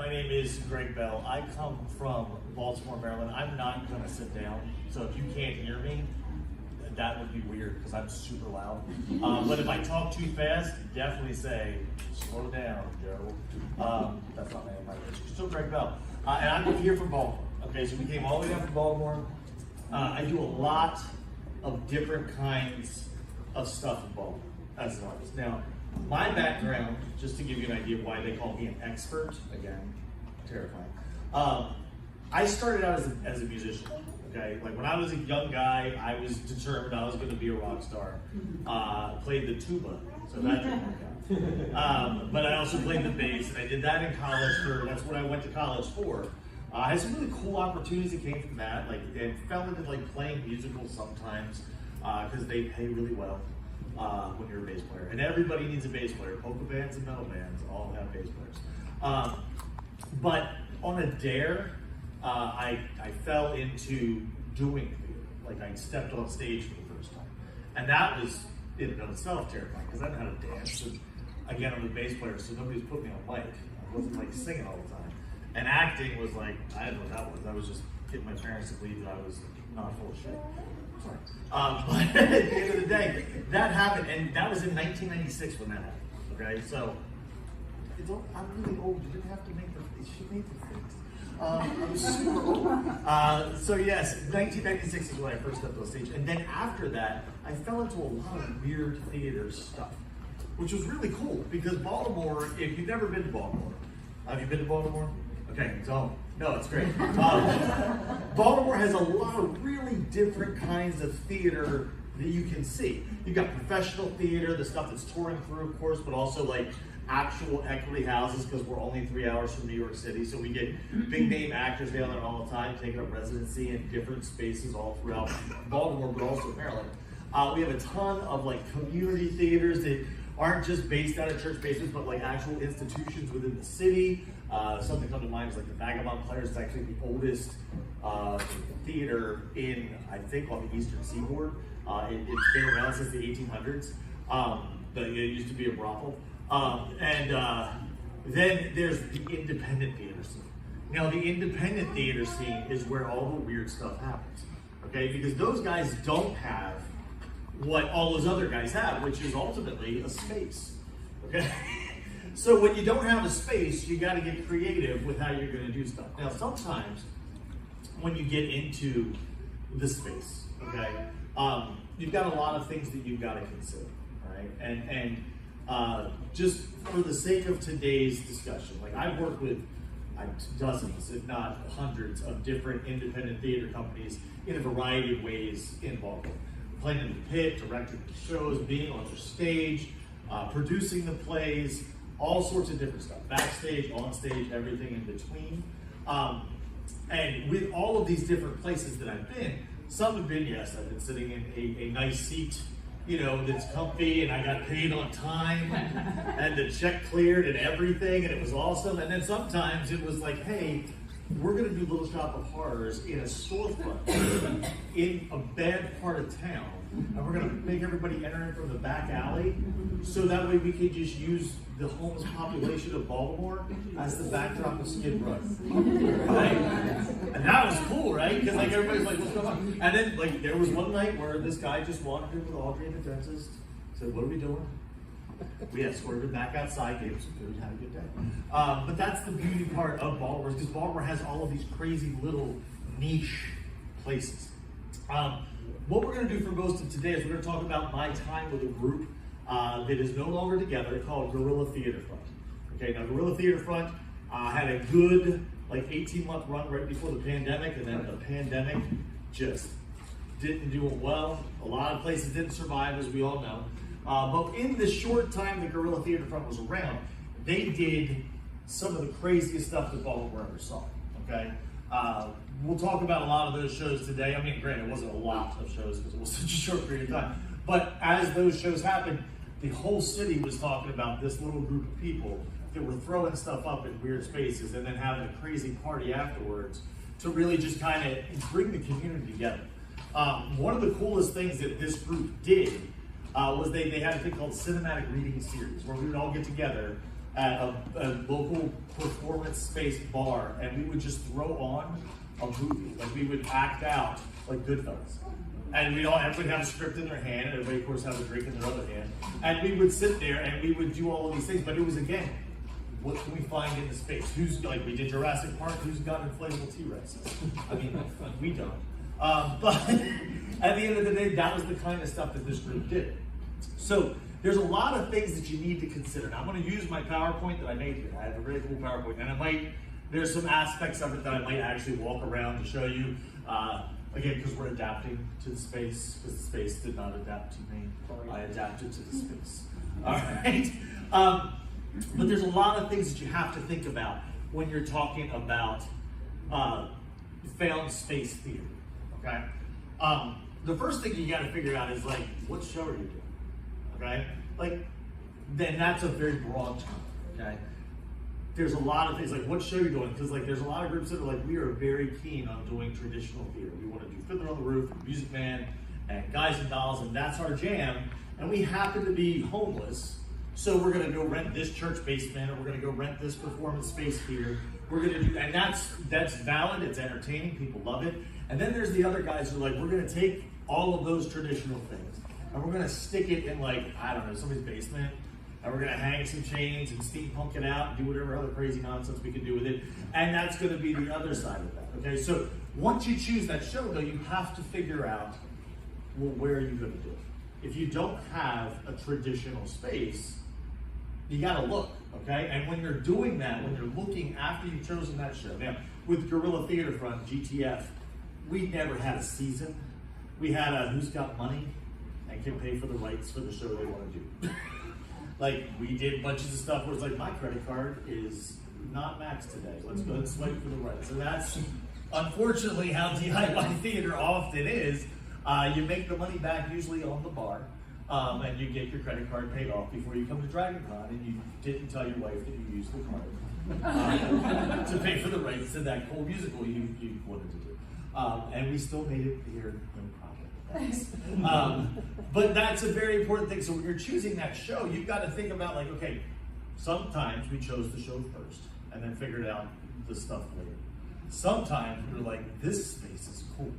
My name is Greg Bell. I come from Baltimore, Maryland. I'm not going to sit down, so if you can't hear me, that would be weird because I'm super loud. But if I talk too fast, definitely say, slow down, Joe. That's not my name, it's still Greg Bell. And I'm here from Baltimore. Okay, so we came all the way down from Baltimore. I do a lot of different kinds of stuff in Baltimore as an artist. Now, my background, just to give you an idea of why they call me an expert, again, terrifying. I started out as a musician, okay? Like when I was a young guy, I was determined I was gonna be a rock star. Played the tuba, so that didn't work out. But I also played the bass, and I did that in college that's what I went to college for. I had some really cool opportunities that came from that. Like, I fell into like playing musicals sometimes, because they pay really well. When you're a bass player, and everybody needs a bass player. Polka bands and metal bands all have bass players. But on a dare, I fell into doing theater. Like I stepped on stage for the first time, and that was in and of itself terrifying because I didn't know how to dance. And again, I'm a bass player, so nobody's put me on mic. I wasn't like singing all the time, and acting was like I didn't know what that was. I was just getting my parents to believe that I was not full of shit. Sorry. But at the end of the day, that happened, and that was in 1996 when that happened. Okay, so I'm really old. You didn't have to make she made the things. I was super old. So yes, 1996 is when I first stepped on stage, and then after that, I fell into a lot of weird theater stuff, which was really cool because Baltimore. If you've never been to Baltimore, have you been to Baltimore? Okay, so no, it's great. Baltimore has a lot of really different kinds of theater that you can see. You've got professional theater, the stuff that's touring through, of course, but also like actual equity houses because we're only 3 hours from New York City. So we get big name actors down there all the time, taking up residency in different spaces all throughout Baltimore, but also Maryland. We have a ton of like community theaters that aren't just based out of church basements, but like actual institutions within the city. Something come to mind is like the Vagabond Players. It's actually the oldest theater in, I think, on the Eastern Seaboard. It's been around since the 1800s. But it used to be a brothel. Then there's the independent theater scene. Now, the independent theater scene is where all the weird stuff happens. Okay, because those guys don't have what all those other guys have, which is ultimately a space. Okay. So when you don't have a space, you got to get creative with how you're going to do stuff. Now, sometimes when you get into the space, okay, you've got a lot of things that you've got to consider, right? And just for the sake of today's discussion, like I've worked with dozens, if not hundreds, of different independent theater companies in a variety of ways in Baltimore. Playing in the pit, directing the shows, being on their stage, producing the plays, all sorts of different stuff, backstage, on stage, everything in between. And with all of these different places that I've been, some have been, yes, I've been sitting in a nice seat, you know, that's comfy, and I got paid on time, and the check cleared and everything, and it was awesome. And then sometimes it was like, hey, we're gonna do Little Shop of Horrors in a storefront in a bad part of town, and we're gonna make everybody enter in from the back alley, so that way we could just use the homeless population of Baltimore as the backdrop of Skid Row. Right? And that was cool, right? Because like everybody's like, what's going on? And then like there was one night where this guy just wandered in with Audrey and the dentist, said, what are we doing? We escorted him back outside, gave him some food, had a good day. But that's the beauty part of Baltimore, because Baltimore has all of these crazy little niche places. What we're going to do for most of today is we're going to talk about my time with a group that is no longer together called Guerrilla Theater Front. Okay, now Guerrilla Theater Front had a good like 18-month run right before the pandemic, and then the pandemic just didn't do it well. A lot of places didn't survive, as we all know. But in the short time the Guerrilla Theater Front was around, they did some of the craziest stuff that Baltimore ever saw, okay? We'll talk about a lot of those shows today. I mean, granted, it wasn't a lot of shows because it was such a short period of time. But as those shows happened, the whole city was talking about this little group of people that were throwing stuff up in weird spaces and then having a crazy party afterwards to really just kind of bring the community together. One of the coolest things that this group did was they had a thing called Cinematic Reading Series, where we would all get together at a local performance-based bar, and we would just throw on a movie. Like, we would act out like Goodfellas. And everybody have a script in their hand, and everybody, of course, have a drink in their other hand. And we would sit there and we would do all of these things, but it was, again, what can we find in the space? We did Jurassic Park, who's got inflatable T-Rexes? I mean, we don't. But at the end of the day, that was the kind of stuff that this group did. So there's a lot of things that you need to consider. Now, I'm going to use my PowerPoint that I made here. I have a really cool PowerPoint, and there's some aspects of it that I might actually walk around to show you. Again, because we're adapting to the space, because the space did not adapt to me. I adapted to the space. All right? But there's a lot of things that you have to think about when you're talking about found space theory, okay? The first thing you got to figure out is, like, what show are you doing, okay? Like, then that's a very broad term, okay? There's a lot of things, like, what show you're doing, because, like, there's a lot of groups that are like, we are very keen on doing traditional theater. We want to do Fiddler on the Roof, and Music Man, and Guys and Dolls, and that's our jam, and we happen to be homeless, so we're going to go rent this church basement, or we're going to go rent this performance space here. We're going to do, and that's valid, it's entertaining, people love it. And then there's the other guys who are like, we're going to take all of those traditional things, and we're going to stick it in, like, I don't know, somebody's basement, and we're going to hang some chains and steampunk it out and do whatever other crazy nonsense we can do with it. And that's going to be the other side of that, okay? So once you choose that show, though, you have to figure out, well, where are you going to do it? If you don't have a traditional space, you got to look, okay? And when you're doing that, when you're looking after you've chosen that show, now, with Guerrilla Theater Front, GTF, we never had a season. We had a who's got money and can pay for the rights for the show they want to do. Like, we did bunches of stuff where it's like, my credit card is not maxed today. Let's go ahead and swipe for the rights. So that's unfortunately how DIY theater often is. You make the money back usually on the bar, and you get your credit card paid off before you come to DragonCon, and you didn't tell your wife that you used the card to pay for the rights to that cool musical you wanted to do. And we still made it here in profit. But that's a very important thing. So when you're choosing that show, you've got to think about, like, okay, sometimes we chose the show first and then figured out the stuff later. Sometimes we were like, this space is cool.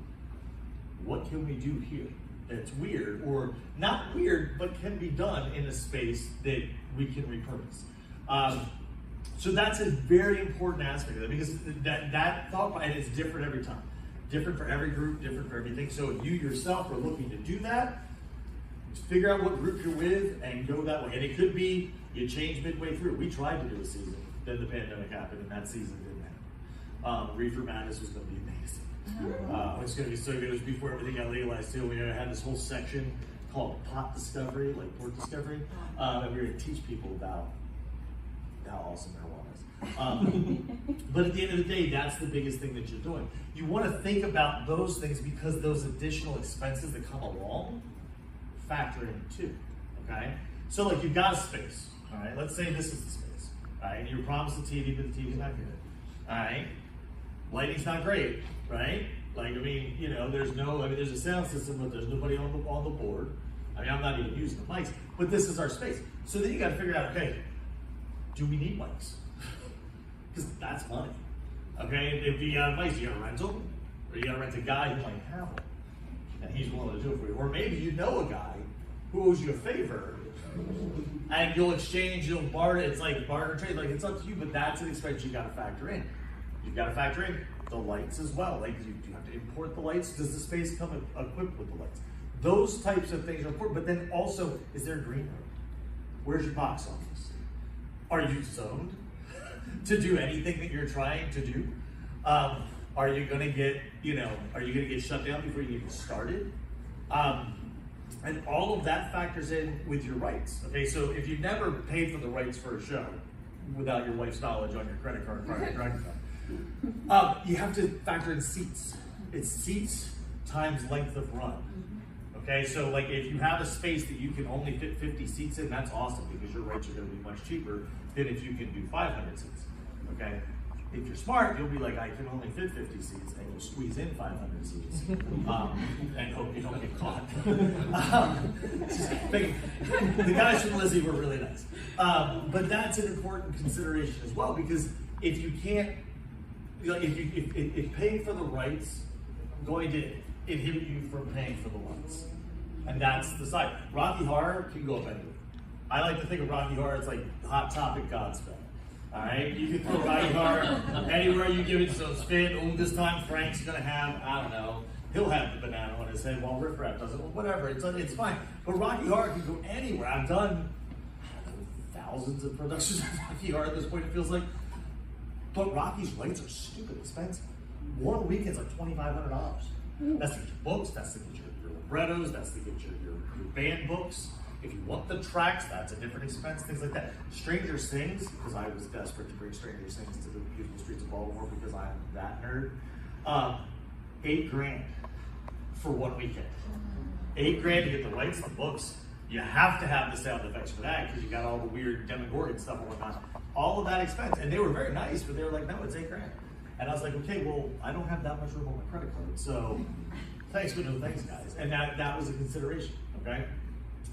What can we do here that's weird, or not weird, but can be done in a space that we can repurpose? So that's a very important aspect of it, because that thought, and it's different every time. Different for every group, different for everything. So if you yourself are looking to do that, figure out what group you're with and go that way. And it could be you change midway through. We tried to do a season, then the pandemic happened, and that season didn't happen. Reefer Madness was going to be amazing. It's going to be so good. It was before everything got legalized too. We had this whole section called Pot Discovery, like port discovery, and we were going to teach people about how awesome marijuana is. But at the end of the day, that's the biggest thing that you're doing. You want to think about those things, because those additional expenses that come along factor in too, okay? So, like, you've got a space, all right? Let's say this is the space, all right? You promised a TV, but the TV's not good, all right? Lighting's not great, right? Like, I mean, you know, there's a sound system, but there's nobody on the board. I mean, I'm not even using the mics, but this is our space. So then you got to figure out, okay, do we need mics? Because that's money. Okay, if you got mics, you got to rent them, or you got to rent a guy who might have them, and he's willing to do it for you. Or maybe you know a guy who owes you a favor, and you'll exchange, you'll barter. It's like barter trade. Like, it's up to you, but that's an expense you got to factor in. You've got to factor in the lights as well. Like, you have to import the lights. Does the space come equipped with the lights? Those types of things are important. But then also, is there a green room? Where's your box office? Are you zoned to do anything that you're trying to do? Are you going to get shut down before you even started? And all of that factors in with your rights. Okay, so if you've never paid for the rights for a show without your wife's knowledge on your credit card prior to DragonCon, you have to factor in seats. It's seats times length of run. Okay, so like if you have a space that you can only fit 50 seats in, that's awesome, because your rates are going to be much cheaper than if you can do 500 seats. Okay, If you're smart, you'll be like, I can only fit 50 seats, and you'll squeeze in 500 seats, and hope you don't get caught. The guys from Lizzie were really nice. But that's an important consideration as well, because if you can't, if paying for the rights going to inhibit you from paying for the lights, and that's the side. Rocky Horror can go up anywhere. I like to think of Rocky Horror as like Hot Topic Godspell. All right, you can throw Rocky Horror anywhere you give it some spin. Oh, this time Frank's gonna have, I don't know, he'll have the banana on his head while Riff Raff does it. Well, whatever, it's fine. But Rocky Horror can go anywhere. I've done, I don't know, thousands of productions of Rocky Horror at this point, it feels like. But Rocky's rights are stupid expensive. One weekend's like $2,500. That's to get your books, that's to get your librettos, that's to get your band books. If you want the tracks, that's a different expense, things like that. Stranger Things, because I was desperate to bring Stranger Things to the beautiful streets of Baltimore because I'm that nerd. $8,000 for one weekend. $8,000 to get the rights, the books. You have to have the sound effects for that because you got all the weird Demogorgon stuff and whatnot. All of that expense. And they were very nice, but they were like, no, it's $8,000. And I was like, okay, well, I don't have that much room on my credit card. So thanks, but no thanks, guys. And that was a consideration, okay?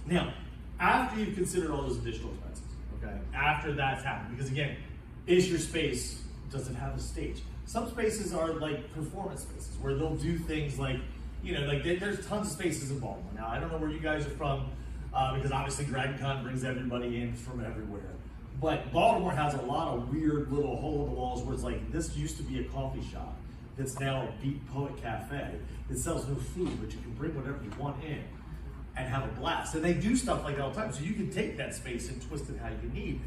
Now, after you've considered all those additional expenses, okay, after that's happened, because again, is your space, does it have a stage? Some spaces are like performance spaces where they'll do things like, like there's tons of spaces in Baltimore. Now, I don't know where you guys are from, because obviously DragonCon brings everybody in from everywhere. But Baltimore has a lot of weird little hole in the walls where it's like, this used to be a coffee shop that's now a Beat Poet Cafe that sells no food, but you can bring whatever you want in and have a blast. And they do stuff like that all the time. So you can take that space and twist it how you need.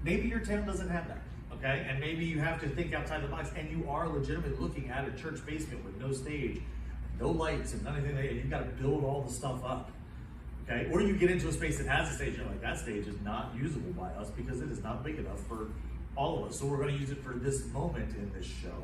Maybe your town doesn't have that, okay? And maybe you have to think outside the box and you are legitimately looking at a church basement with no stage, no lights and nothing, and you've got to build all the stuff up, okay? Or you get into a space that has a stage and you're like, that stage is not usable by us because it is not big enough for all of us. So we're going to use it for this moment in this show.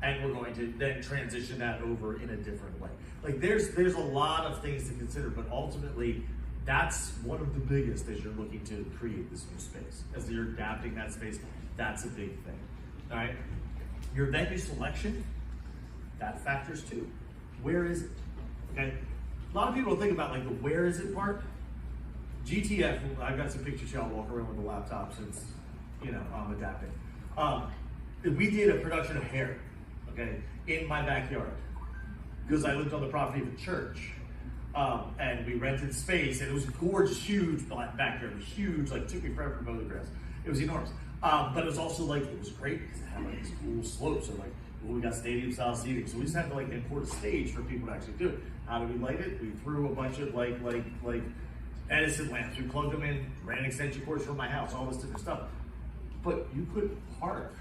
And we're going to then transition that over in a different way. Like there's a lot of things to consider, but ultimately that's one of the biggest as you're looking to create this new space. As you're adapting that space, that's a big thing. All right. Your venue selection, that factors too. Where is it? Okay. A lot of people think about like the where is it part. GTF, I've got some pictures y'all walk around with the laptop since I'm adapting. We did a production of Hair. Okay, in my backyard, because I lived on the property of a church, and we rented space, and it was a gorgeous, huge backyard. It was huge, like took me forever to mow the grass. It was enormous, but it was also like it was great because it had like these cool slopes. So like, we got stadium-style seating, so we just had to like import a stage for people to actually do it. How do we light it? We threw a bunch of like Edison lamps. We plugged them in, ran extension cords from my house, all this different stuff. But you couldn't park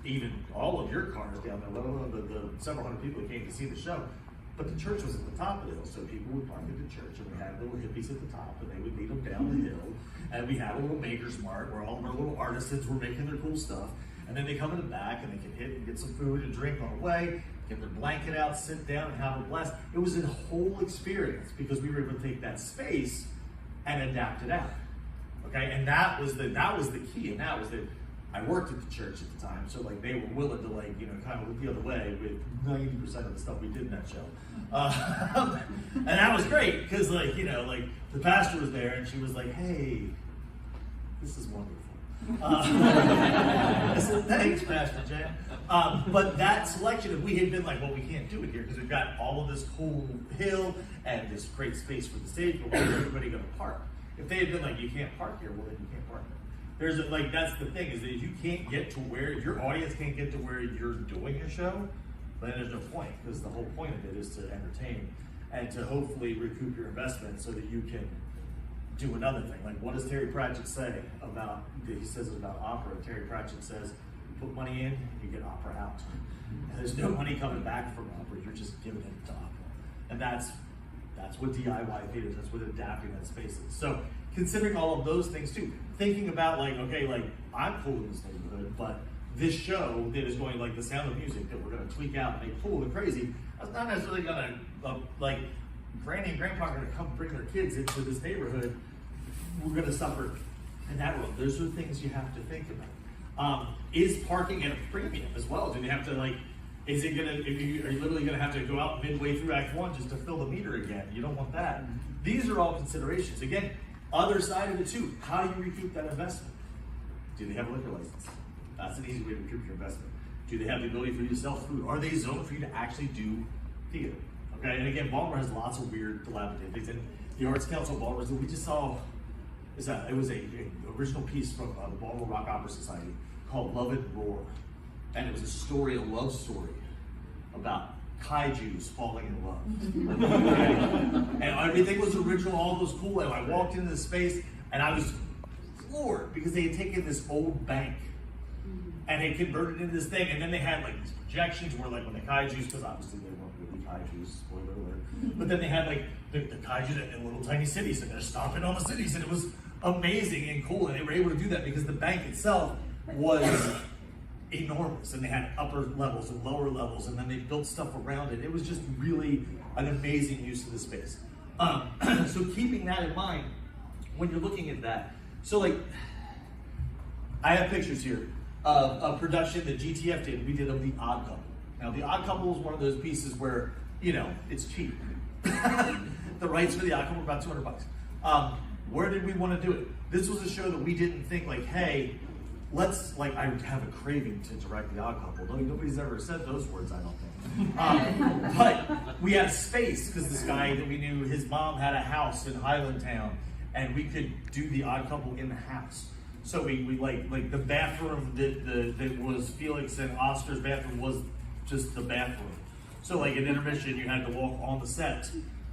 even all of your cars down there, let alone the several hundred people that came to see the show. But the church was at the top of the hill, so people would park at the church, and we had little hippies at the top, and they would lead them down the hill. And we had a little maker's mart where all of our little artisans were making their cool stuff. And then they come in the back, and they can hit and get some food and drink on the way, get their blanket out, sit down, and have a blast. It was a whole experience because we were able to take that space and adapt it out. Okay, and that was the key, and that was the. I worked at the church at the time, so like they were willing to like, kind of look the other way with 90% of the stuff we did in that show. And that was great, because like, the pastor was there and she was like, hey, this is wonderful. I said, thanks, Pastor Jan. But that selection, if we had been like, well, we can't do it here because we've got all of this whole hill and this great space for the stage, but where's everybody going to park? If they had been like, you can't park here, well, then you can't park here. That's the thing, is that if you can't get to where, if your audience can't get to where you're doing your show, then there's no point, because the whole point of it is to entertain and to hopefully recoup your investment so that you can do another thing. Like, what does Terry Pratchett say about, he says it about opera. Terry Pratchett says, you put money in, you get opera out. And there's no money coming back from opera, you're just giving it to opera. And that's what DIY theater is, that's what adapting that space is. So, considering all of those things too, thinking about like, okay, like I'm cool in this neighborhood, but this show that is going like the Sound of Music that we're going to tweak out and make cool and crazy, that's not necessarily going to like Granny and Grandpa are going to come bring their kids into this neighborhood. We're going to suffer in that world. Those are things you have to think Is parking at a premium as well? Do they have to like, is it gonna, are you literally gonna have to go out midway through Act 1 just to fill the meter again? You don't want that. These are all considerations. Again, other side of it too, how do you recoup that investment? Do they have a liquor license? That's an easy way to recoup your investment. Do they have the ability for you to sell food? Are they zoned for you to actually do theater? Okay, and again, Baltimore has lots of weird dilapidated things. And the Arts Council of Baltimore, we just saw, it was a original piece from the Baltimore Rock Opera Society called Love and Roar. And it was a story, a love story about kaijus falling in love. And everything was original, all those cool. And I walked into the space and I was floored because they had taken this old bank and they converted it into this thing. And then they had like these projections where like when the kaijus, because obviously they weren't really kaijus, spoiler alert. But then they had like the kaiju in little tiny cities and they're stomping on the cities. And it was amazing and cool. And they were able to do that because the bank itself was enormous, and they had upper levels and lower levels, and then they built stuff around it. It was just really an amazing use of the space. So keeping that in mind when you're looking at that. So like, I have pictures here of a production that GTF did. We did of The Odd Couple. Now, The Odd Couple is one of those pieces where, you know, it's cheap. The rights for The Odd Couple were about $200. Where did we want to do it? This was a show that we didn't think like, hey, let's, like, I would have a craving to direct The Odd Couple. Nobody's ever said those words, I don't think. But we had space because this guy that we knew, his mom had a house in Highlandtown, and we could do The Odd Couple in the house. So we like the bathroom that was Felix and Oscar's bathroom was just the bathroom. So like at intermission, you had to walk on the set,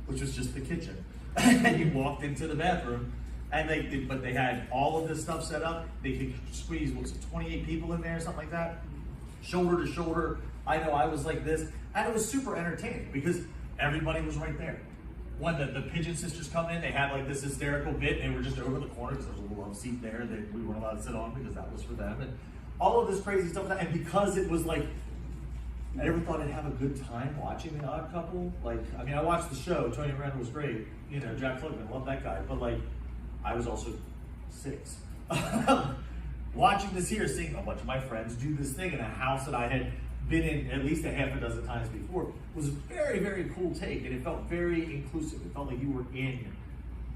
which was just the kitchen, and you walked into the bathroom. And they had all of this stuff set up. They could squeeze, 28 people in there, something like that, shoulder to shoulder. I know I was like this, and it was super entertaining because everybody was right there. When the Pigeon Sisters come in, they had like this hysterical bit, and they were just over the corner because there was a little love seat there that we weren't allowed to sit on because that was for them, and all of this crazy stuff. And because it was like, I never thought I'd have a good time watching The Odd Couple. Like, I mean, I watched the show. Tony Randall was great. You know, Jack Klugman, love that guy. But like, I was also 6. Watching this here, seeing a bunch of my friends do this thing in a house that I had been in at least a half a dozen times before was a very, very cool take, and it felt very inclusive. It felt like you were in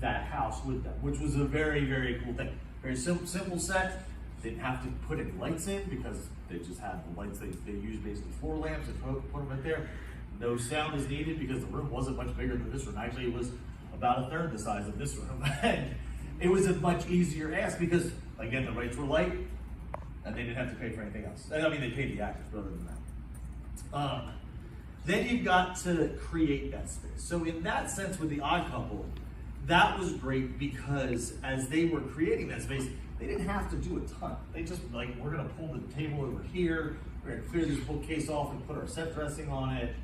that house with them, which was a very, very cool thing. Very simple set. Didn't have to put any lights in because they just had the lights. They used basically floor lamps and put them right there. No sound is needed because the room wasn't much bigger than this room. Actually, it was about a third the size of this room. And it was a much easier ask because, again, the rates were light and they didn't have to pay for anything else. And I mean, they paid the actors, but other than that. Then you've got to create that space. So in that sense with The Odd Couple, that was great because as they were creating that space, they didn't have to do a ton. They just like, we're gonna pull the table over here, we're gonna clear this bookcase off and put our set dressing on it.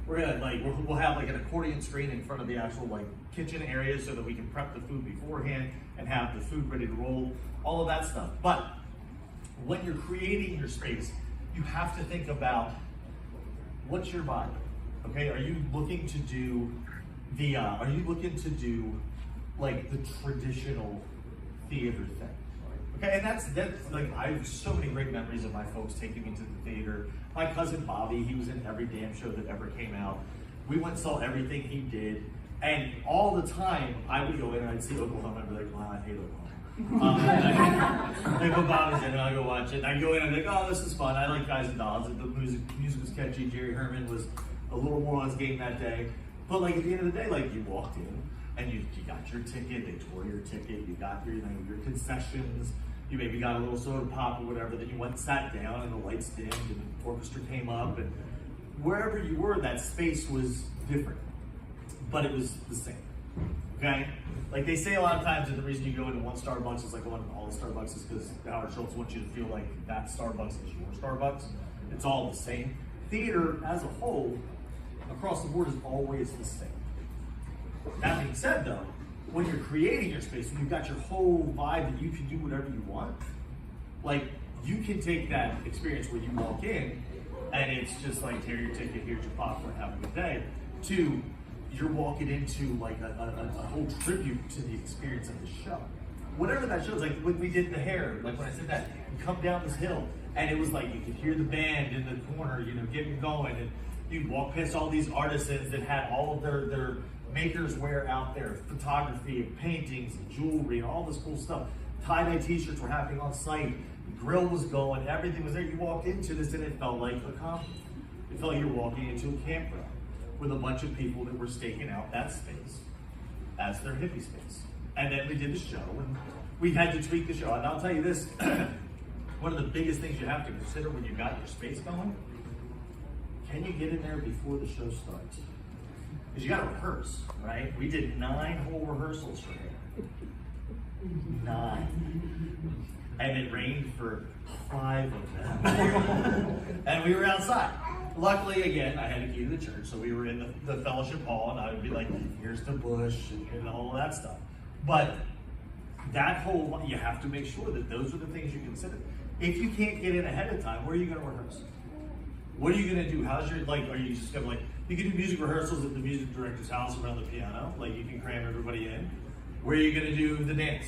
We're gonna like, we'll have like an accordion screen in front of the actual like kitchen area so that we can prep the food beforehand and have the food ready to roll, all of that stuff. But when you're creating your space, you have to think about what's your vibe, okay? Are you looking to do like the traditional theater thing? Okay, and that's like, I have so many great memories of my folks taking me to the theater. My cousin Bobby, he was in every damn show that ever came out. We went and saw everything he did, and all the time I would go in and I'd see Oklahoma and I'd be like, well, I hate Oklahoma. They put Bobby's in and I'd go watch it. And I'd go in and I'd be like, oh, this is fun. I like Guys and Dolls. The music was catchy. Jerry Herman was a little more on his game that day. But like at the end of the day, like you walked in and you got your ticket, they tore your ticket, you got your concessions, you maybe got a little soda pop or whatever, then you went and sat down and the lights dimmed and the orchestra came up, and wherever you were, that space was different, but it was the same, okay? Like they say a lot of times that the reason you go into one Starbucks is like going to all the Starbucks is because Howard Schultz wants you to feel like that Starbucks is your Starbucks. It's all the same. Theater as a whole, across the board, is always the same. That being said though, when you're creating your space, when you've got your whole vibe that you can do whatever you want, like you can take that experience where you walk in and it's just like, here your ticket, here's your popcorn, have a good day, to you're walking into like a whole tribute to the experience of the show. whatever that shows, like when we did the hair, like when I said that, you come down this hill, and it was like you could hear the band in the corner, you know, getting going, and you walk past all these artisans that had all of their makers wear out there, photography and paintings and jewelry and all this cool stuff. Tie-dye t-shirts were happening on site, the grill was going, everything was there. You walked into this and it felt like a conference. It felt like you were walking into a campground with a bunch of people that were staking out that space as their hippie space. And then we did the show, and we had to tweak the show. And I'll tell you this, one of the biggest things you have to consider when you got your space going, can you get in there before the show starts? Because you got to rehearse, right? We did 9 whole rehearsals for it. 9. And it rained for 5 of them. And we were outside. Luckily, again, I had a key to the church, so we were in the fellowship hall, and I would be like, here's the bush, and all of that stuff. But that whole, you have to make sure that those are the things you consider. If you can't get in ahead of time, where are you going to rehearse? What are you going to do? How's your, like, are you just going to, like, you can do music rehearsals at the music director's house around the piano, like you can cram everybody in. Where are you going to do the dance?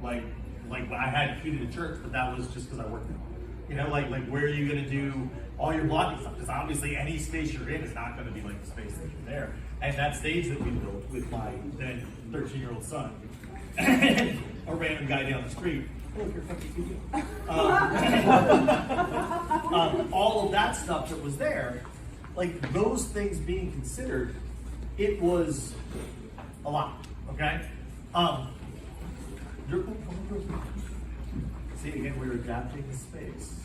Like I had key to the church, but that was just because I worked there. You know, like where are you going to do all your blocking stuff? Because obviously any space you're in is not going to be like the space that you're there. And that stage that we built with my then 13-year-old son, a random guy down the street, look, you're fucking all of that stuff that was there, like those things being considered, it was a lot, okay? See, again, we're adapting the space.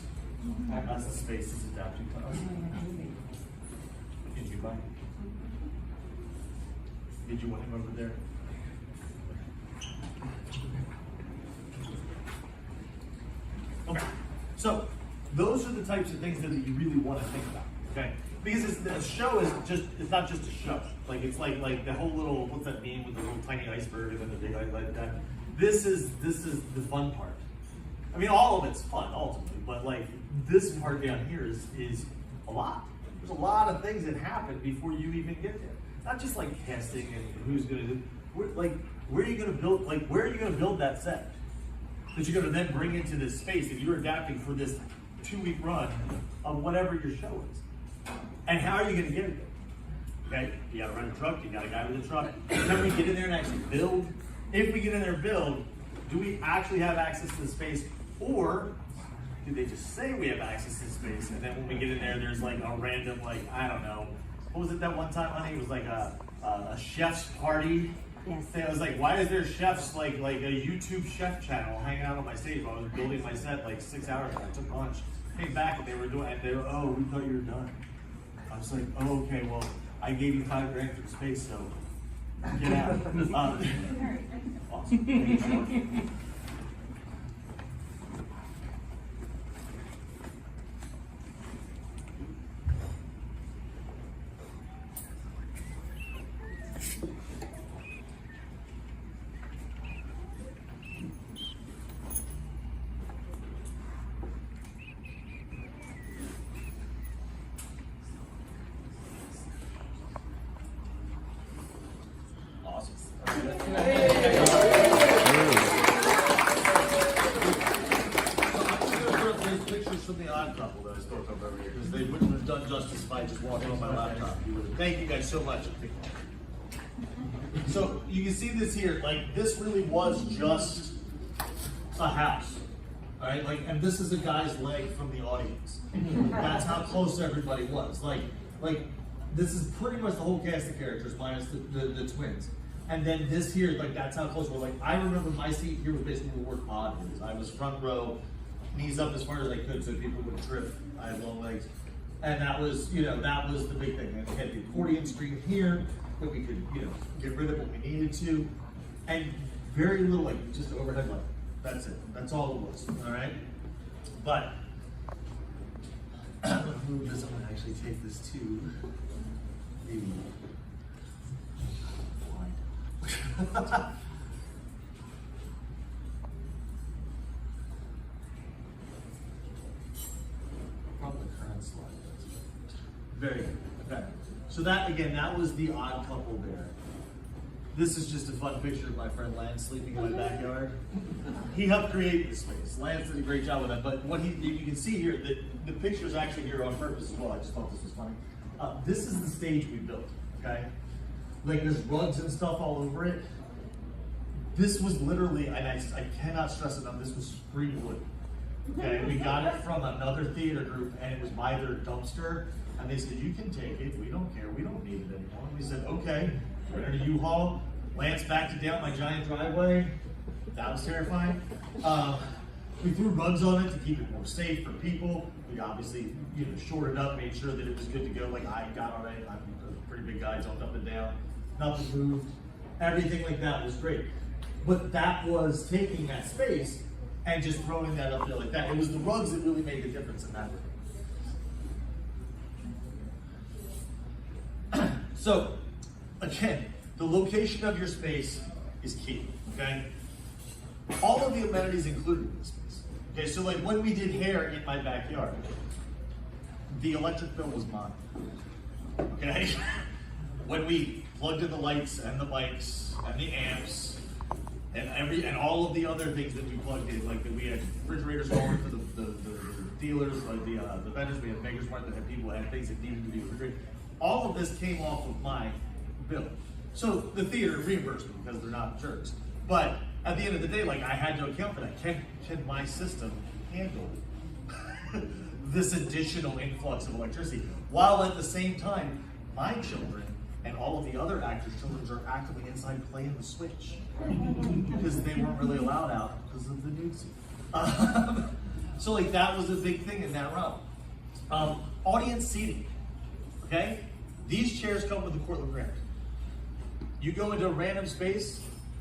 As the space is adapting to us. Did you buy? Did you want him over there? Okay, so those are the types of things that you really want to think about, okay? Because the show is it's not just a show. Like it's like the whole little, what's that meme with the little tiny iceberg and then the big like that. This is the fun part. I mean, all of it's fun ultimately, but like this part down here is a lot. There's a lot of things that happen before you even get there. Not just like casting and who's gonna do. Where are you gonna build? Like where are you gonna build that set that you're gonna then bring into this space that you're adapting for this 2-week run of whatever your show is? And how are you gonna get it there? Okay, you gotta rent a truck. You got a guy with a truck. Can we get in there and actually build? If we get in there and build, do we actually have access to the space? Or do they just say we have access to space, and then when we get in there, there's like a random, like, I don't know, what was it that one time, honey? It was like a chef's party. Yes. Thing. I was like, why is there chefs, like a YouTube chef channel hanging out on my stage while I was building my set like 6 hours ago? I took lunch, came back, and they were, oh, we thought you were done. I was like, oh, okay, well, I gave you $5,000 for the space, so get out. Awesome. Thank you so much. From the odd couple that I spoke of over here, because they wouldn't have done justice if I just walked on my laptop. Thank you guys so much. So you can see this here, like this really was just a house. All right, like, and this is a guy's leg from the audience. That's how close everybody was. Like this is pretty much the whole cast of characters minus the twins. And then this here, like that's how close we're. Like I remember my seat here was basically where pod is. I was front row, knees up as far as I could so people wouldn't trip. I had long legs. And that was, that was the big thing. And we had the accordion screen here that we could, get rid of what we needed to. And very little, like just overhead light. That's it. That's all it was. All right? But I'm going to move this. I'm going to actually take this to the blind. Very good. Okay. So that, again, that was the odd couple there. This is just a fun picture of my friend Lance sleeping in my backyard. He helped create this space. Lance did a great job with that, but what you can see here, the picture is actually here on purpose as well. I just thought this was funny. This is the stage we built, okay? Like there's rugs and stuff all over it. This was literally, and I cannot stress enough, this was free wood. Okay, we got it from another theater group and it was by their dumpster. And they said, you can take it, we don't care, we don't need it anymore. And we said, okay, we're in a U-Haul. Lance backed it down my giant driveway. That was terrifying. We threw rugs on it to keep it more safe for people. We obviously, shored it up, made sure that it was good to go. Like I got on it, I'm a pretty big guy, jumped up and down, nothing moved. Everything like that was great. But that was taking that space and just throwing that up there like that. It was the rugs that really made the difference in that room. So, again, the location of your space is key, okay? All of the amenities included in the space. Okay, so like when we did hair in my backyard, the electric bill was mine, okay? When we plugged in the lights and the mics and the amps, and all of the other things that we plugged in, like that we had refrigerators going for the dealers, like the vendors, we had Maker's Mark that had people that had things that needed to be refrigerated. All of this came off of my bill. So the theater reimbursed me because they're not jerks. But at the end of the day, like I had to account for that. Can my system handle this additional influx of electricity? While at the same time, my children and all of the other actors' children are actively inside playing the Switch because they weren't really allowed out because of the nudity. So like that was a big thing in that realm. Audience seating, okay? These chairs come with a Cortland grant. You go into a random space,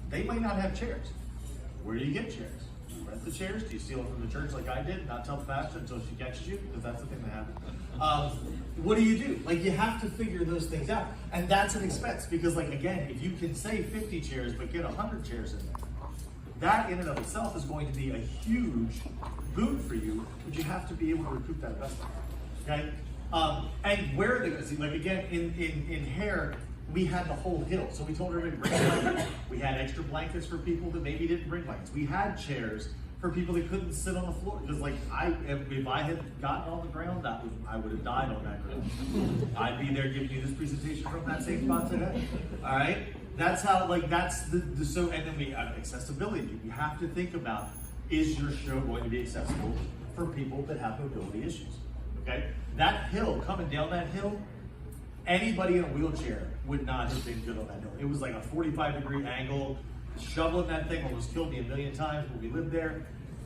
they might not have chairs. Where do you get chairs? You rent the chairs? Do you steal them from the church like I did? Not tell the pastor until she catches you? Because that's the thing that happens. What do you do? Like you have to figure those things out. And that's an expense because like again, if you can say 50 chairs but get 100 chairs in there, that in and of itself is going to be a huge boon for you, but you have to be able to recoup that investment, okay? And where are they gonna see? Like again, in hair, we had the whole hill. So we told everybody to bring blankets. We had extra blankets for people that maybe didn't bring blankets. We had chairs for people that couldn't sit on the floor. Because like if I had gotten on the ground, I would have died on that ground. I'd be there giving you this presentation from that same spot today. All right? That's how, like, that's the so, and then we have accessibility. You have to think about, is your show going to be accessible for people that have mobility issues? Okay? That hill, coming down that hill, anybody in a wheelchair would not have been good on that hill. It was like a 45-degree angle. Shoveling that thing almost killed me a million times when we lived there.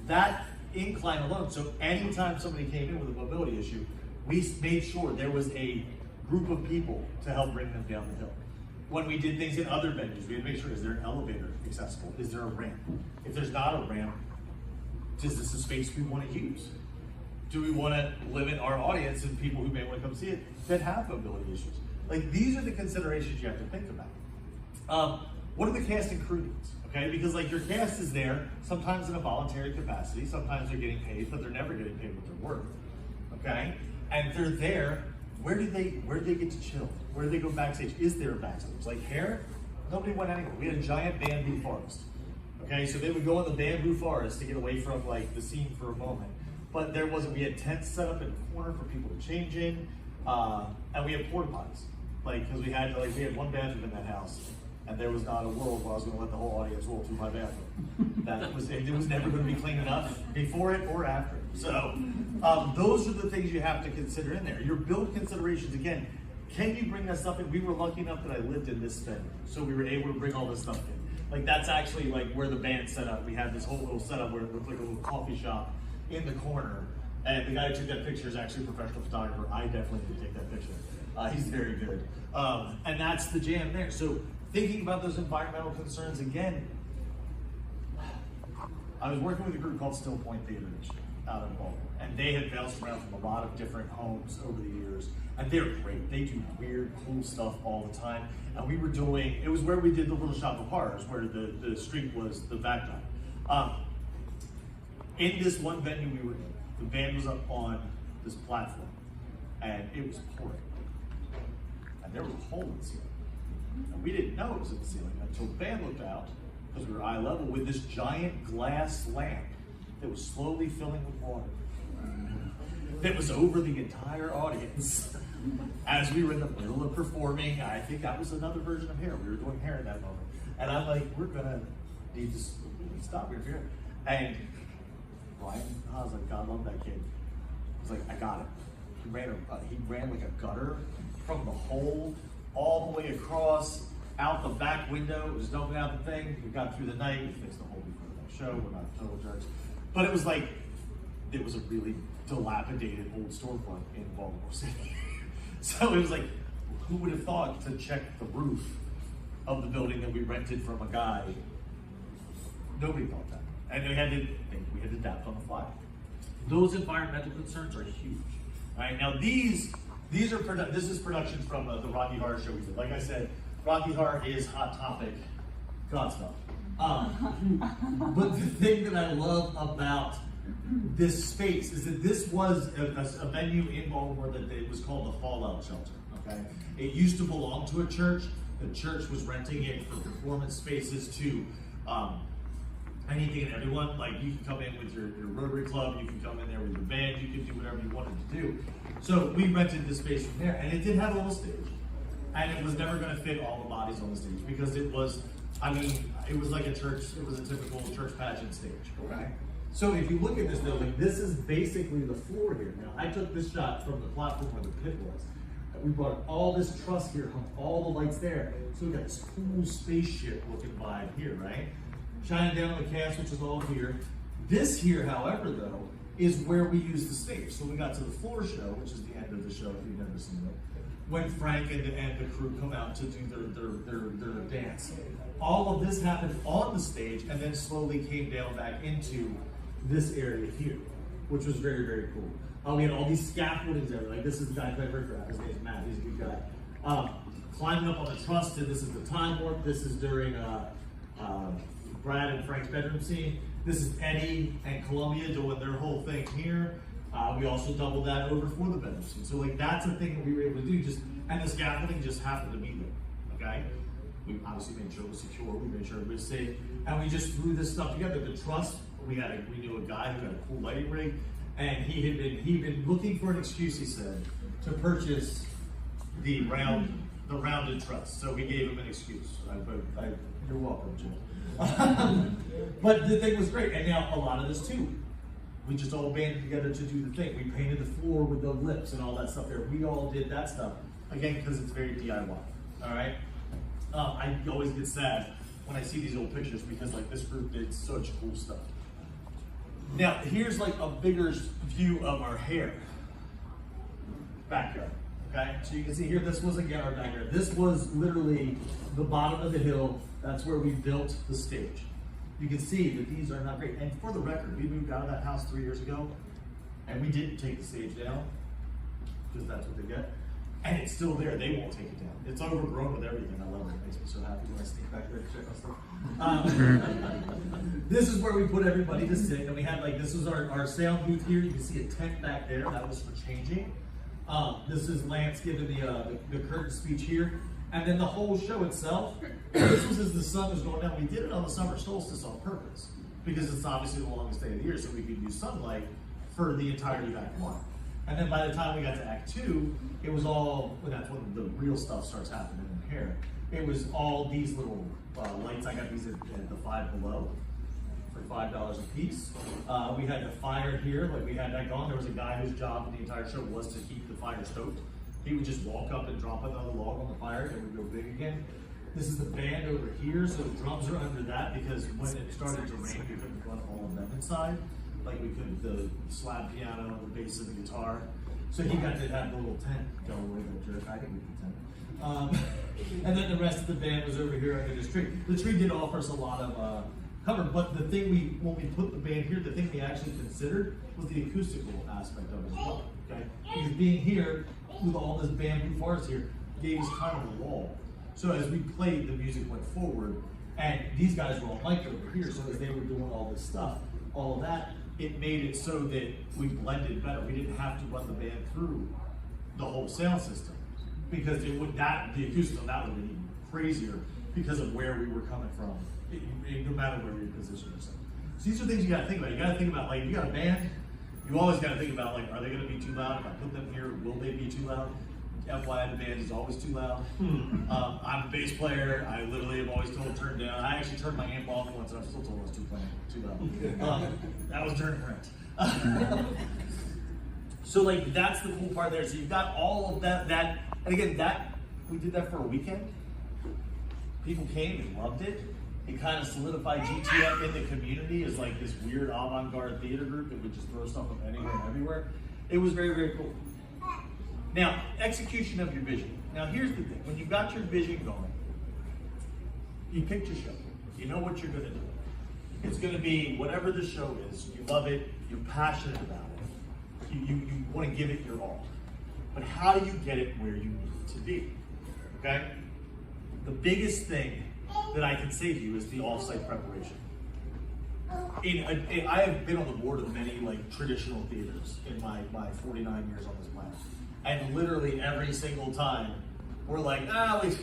That incline alone, so anytime somebody came in with a mobility issue, we made sure there was a group of people to help bring them down the hill. When we did things in other venues, we had to make sure, is there an elevator accessible? Is there a ramp? If there's not a ramp, is this a space we want to use? Do we want to limit our audience and people who may want to come see it that have mobility issues? Like, these are the considerations you have to think about. What are the cast and crew needs? Okay, because like your cast is there, sometimes in a voluntary capacity, sometimes they're getting paid, but they're never getting paid what they're worth. Okay? And they're there, where do they get to chill? Where do they go backstage? Is there a backstage? Like hair, nobody went anywhere. We had a giant bamboo forest. Okay, so they would go in the bamboo forest to get away from like the scene for a moment. But there wasn't, we had tents set up in the corner for people to change in, and we had porta potties. Like, because we had one bathroom in that house, and there was not a world where I was going to let the whole audience roll through my bathroom. It was never going to be clean enough before it or after it. So those are the things you have to consider in there. Your build considerations, again, can you bring that stuff in? We were lucky enough that I lived in this venue, so we were able to bring all this stuff in. Like that's actually like where the band set up. We had this whole little setup where it looked like a little coffee shop in the corner. And the guy who took that picture is actually a professional photographer. I definitely did take that picture. He's very good. And that's the jam there. So thinking about those environmental concerns, again, I was working with a group called Still Point Theater out in Baltimore. And they had bounced around from a lot of different homes over the years. And they're great. They do weird, cool stuff all the time. And we were doing, it was where we did the Little Shop of Horrors, where the street was the backdrop. In this one venue we were in, the band was up on this platform, and it was pouring. And there was a hole in the ceiling. And we didn't know it was at the ceiling until the band looked out, because we were eye level, with this giant glass lamp that was slowly filling with water. That was over the entire audience. As we were in the middle of performing, I think that was another version of hair. We were doing hair in that moment. And I'm like, we're gonna need to stop here. And Brian, I was like, God love that kid. I was like, I got it. He ran like a gutter from the hole all the way across, out the back window. It was dumping out the thing. We got through the night. We fixed the hole before that show. We're not total jerks. But it was like, it was a really dilapidated old storefront in Baltimore City. So it was like, who would have thought to check the roof of the building that we rented from a guy? Nobody thought that. And we had to adapt on the fly. Those environmental concerns are huge. All right, now this is production from the Rocky Horror show we did. Like I said, Rocky Horror is Hot Topic God stuff. But the thing that I love about this space is that this was a venue in Baltimore that it was called the Fallout Shelter. Okay, it used to belong to a church. The church was renting it for performance spaces to anything and everyone. Like, you can come in with your Rotary Club, you can come in there with your band, you can do whatever you wanted to do. So we rented this space from there, and it did have a little stage, and it was never going to fit all the bodies on the stage because it was, I mean, it was like a church. It was a typical church pageant stage. Okay. So if you look at this building, this is basically the floor here. Now, I took this shot from the platform where the pit was. We brought all this truss here, hung all the lights there. So we got this cool spaceship looking vibe here, right? Shining down on the cast, which is all here. This here, however, though, is where we use the stage. So we got to the floor show, which is the end of the show if you've never seen it, when Frank and the crew come out to do their dance. All of this happened on the stage and then slowly came down back into this area here, which was very, very cool. We had all these scaffoldings there. Like, this is the guy playing Rick. His name's Matt. He's a good guy. Climbing up on the truss. This is the time warp. This is during Brad and Frank's bedroom scene. This is Eddie and Columbia doing their whole thing here. We also doubled that over for the bedroom scene. So, like, that's a thing that we were able to do. And the scaffolding just happened to be there. Okay. We obviously made sure it was secure. We made sure it was safe, and we just threw this stuff together. The truss. We knew a guy who had a cool lighting rig, and he'd been looking for an excuse, he said, to purchase the rounded truss. So we gave him an excuse. You're welcome, Jim. But the thing was great, and now a lot of this too. We just all banded together to do the thing. We painted the floor with the lips and all that stuff there. We all did that stuff again because it's very DIY. All right. I always get sad when I see these old pictures because, like, this group did such cool stuff. Now, here's like a bigger view of our hair backyard. Okay, so you can see here, this was again our backyard. This was literally the bottom of the hill. That's where we built the stage. You can see that these are not great. And for the record, we moved out of that house 3 years ago, and we didn't take the stage down because that's what they get. And it's still there. They won't take it down. It's overgrown with everything. I love it. It makes me so happy when I sneak back there to check on stuff. This is where we put everybody to sit. And we had, like, this was our sound booth here. You can see a tent back there. That was for changing. This is Lance giving the curtain speech here. And then the whole show itself, this was as the sun was going down. We did it on the summer solstice on purpose because it's obviously the longest day of the year, so we could use sunlight for the entirety of Act 1. And then by the time we got to Act 2, it was all, well, that's when the real stuff starts happening in here. It was all these little lights. I got these at the Five Below for $5 a piece. We had the fire here, like we had that going. There was a guy whose job in the entire show was to keep the fire stoked. He would just walk up and drop another log on the fire and it would go big again. This is the band over here, so the drums are under that because when it started to rain, we couldn't run all of them inside. Like we could, the slab piano, the bass and the guitar. So he got to have the little tent go away, the jerk. I think we could tent. And then the rest of the band was over here under this tree. The tree did offer us a lot of cover, but the thing when we put the band here, the thing we actually considered was the acoustical aspect of it as well. Okay, because being here with all this bamboo forest here gave us kind of a wall. So as we played, the music went forward, and these guys were all mic over here. So as they were doing all this stuff, all of that, it made it so that we blended better. We didn't have to run the band through the whole sound system. because the acoustics on that would have been even crazier because of where we were coming from, no matter where you position yourself. So these are things you got to think about. You got to think about, like, you got a band, you always got to think about, like, are they going to be too loud? If I put them here, will they be too loud? FYI, the band is always too loud. I'm a bass player. I literally have always told turn down. I actually turned my amp off once, and I'm still told I was too loud. That was during rent. So, like, that's the cool part there. So you've got all of that, and again, we did that for a weekend. People came and loved it. It kind of solidified GTF in the community as like this weird avant-garde theater group that would just throw stuff up anywhere and everywhere. It was very, very cool. Now, execution of your vision. Now, here's the thing. When you've got your vision going, you picked your show. You know what you're going to do. It's going to be whatever the show is. You love it. You're passionate about it. You want to give it your all. But how do you get it where you need it to be? Okay? The biggest thing that I can say to you is the off-site preparation. I have been on the board of many like traditional theaters in my 49 years on this planet. And literally every single time, we're like, we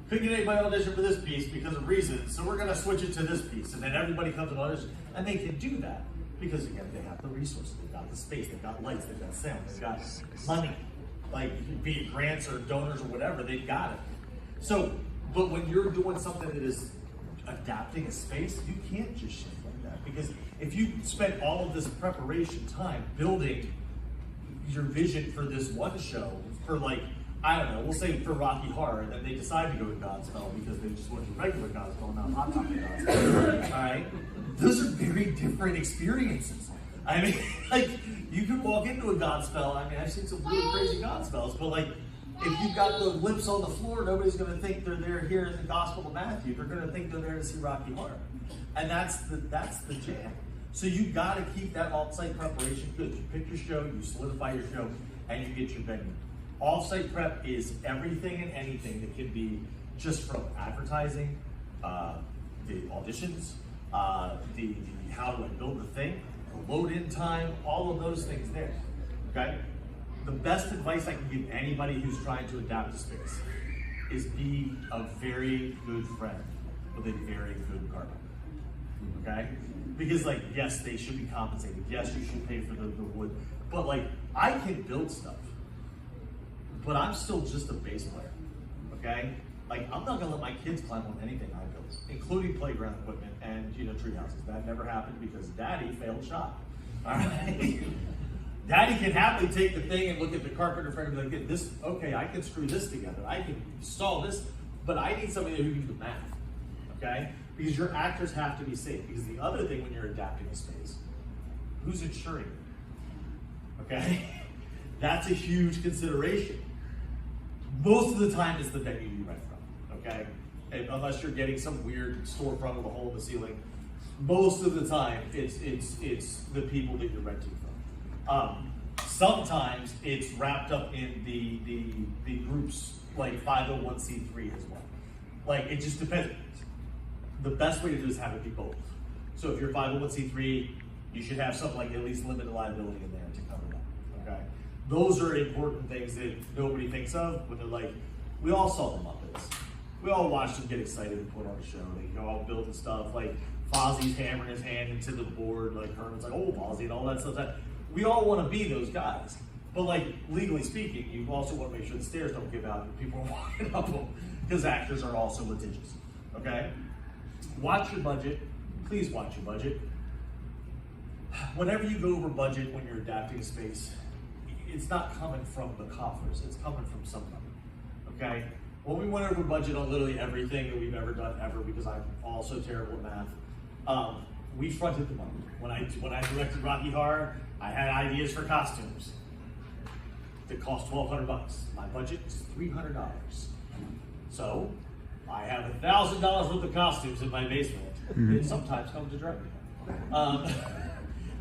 couldn't get anybody audition for this piece because of reasons, so we're gonna switch it to this piece. And then everybody comes and auditions. And they can do that because, again, they have the resources, they've got the space, they've got lights, they've got sound, they've got money. Like, be it grants or donors or whatever, they've got it. So, but when you're doing something that is adapting a space, you can't just shift like that. Because if you spend all of this preparation time building your vision for this one show, for like, I don't know, we'll say for Rocky Horror, and then they decide to go to Godspell because they just want to do regular Godspell, not Hot Topic Godspell, all right? Those are very different experiences. I mean, like, you can walk into a Godspell, I mean, I've seen some really crazy Godspells, but like, if you've got the lips on the floor, nobody's going to think they're there hearing the Gospel of Matthew. They're going to think they're there to see Rocky Horror. And that's the jam. So you've got to keep that off-site preparation good. You pick your show, you solidify your show, and you get your venue. Off-site prep is everything and anything that can be just from advertising, the auditions, the how do I build the thing, the load-in time, all of those things there, okay? The best advice I can give anybody who's trying to adapt to space is be a very good friend with a very good carpenter, okay? Because, like, yes, they should be compensated. Yes, you should pay for the wood. But, like, I can build stuff, but I'm still just a bass player, okay? Like, I'm not gonna let my kids climb on anything I build, including playground equipment and, tree houses. That never happened because Daddy failed shop, all right? Daddy can happily take the thing and look at the carpenter friend and be like, this, okay, I can screw this together. I can install this, but I need somebody who can do the math, okay? Because your actors have to be safe. Because the other thing when you're adapting a space, who's insuring it, okay? That's a huge consideration. Most of the time it's the venue you rent from, okay? And unless you're getting some weird storefront with a hole in the ceiling, most of the time it's the people that you're renting from. Sometimes it's wrapped up in the groups like 501c3 as well. Like, it just depends. The best way to do is have it be both. So if you're 501c3, you should have something like at least limited liability in there to cover that, okay? Those are important things that nobody thinks of when they're like, we all saw the Muppets. We all watched them get excited and put on a show. They go out building stuff, like Fozzie's hammering his hand into the board, like Herman's like, oh, Fozzie, and all that stuff. We all want to be those guys. But, like, legally speaking, you also want to make sure the stairs don't give out and people are walking up them, because actors are also litigious, okay? Watch your budget. Please watch your budget. Whenever you go over budget when you're adapting a space, it's not coming from the coffers, it's coming from somebody, okay? When we went over budget on literally everything that we've ever done ever, because I'm also terrible at math, we fronted the money. When I directed Rocky Horror, I had ideas for costumes that cost $1,200. My budget is $300. So I have $1,000 worth of costumes in my basement. It sometimes comes to direct me.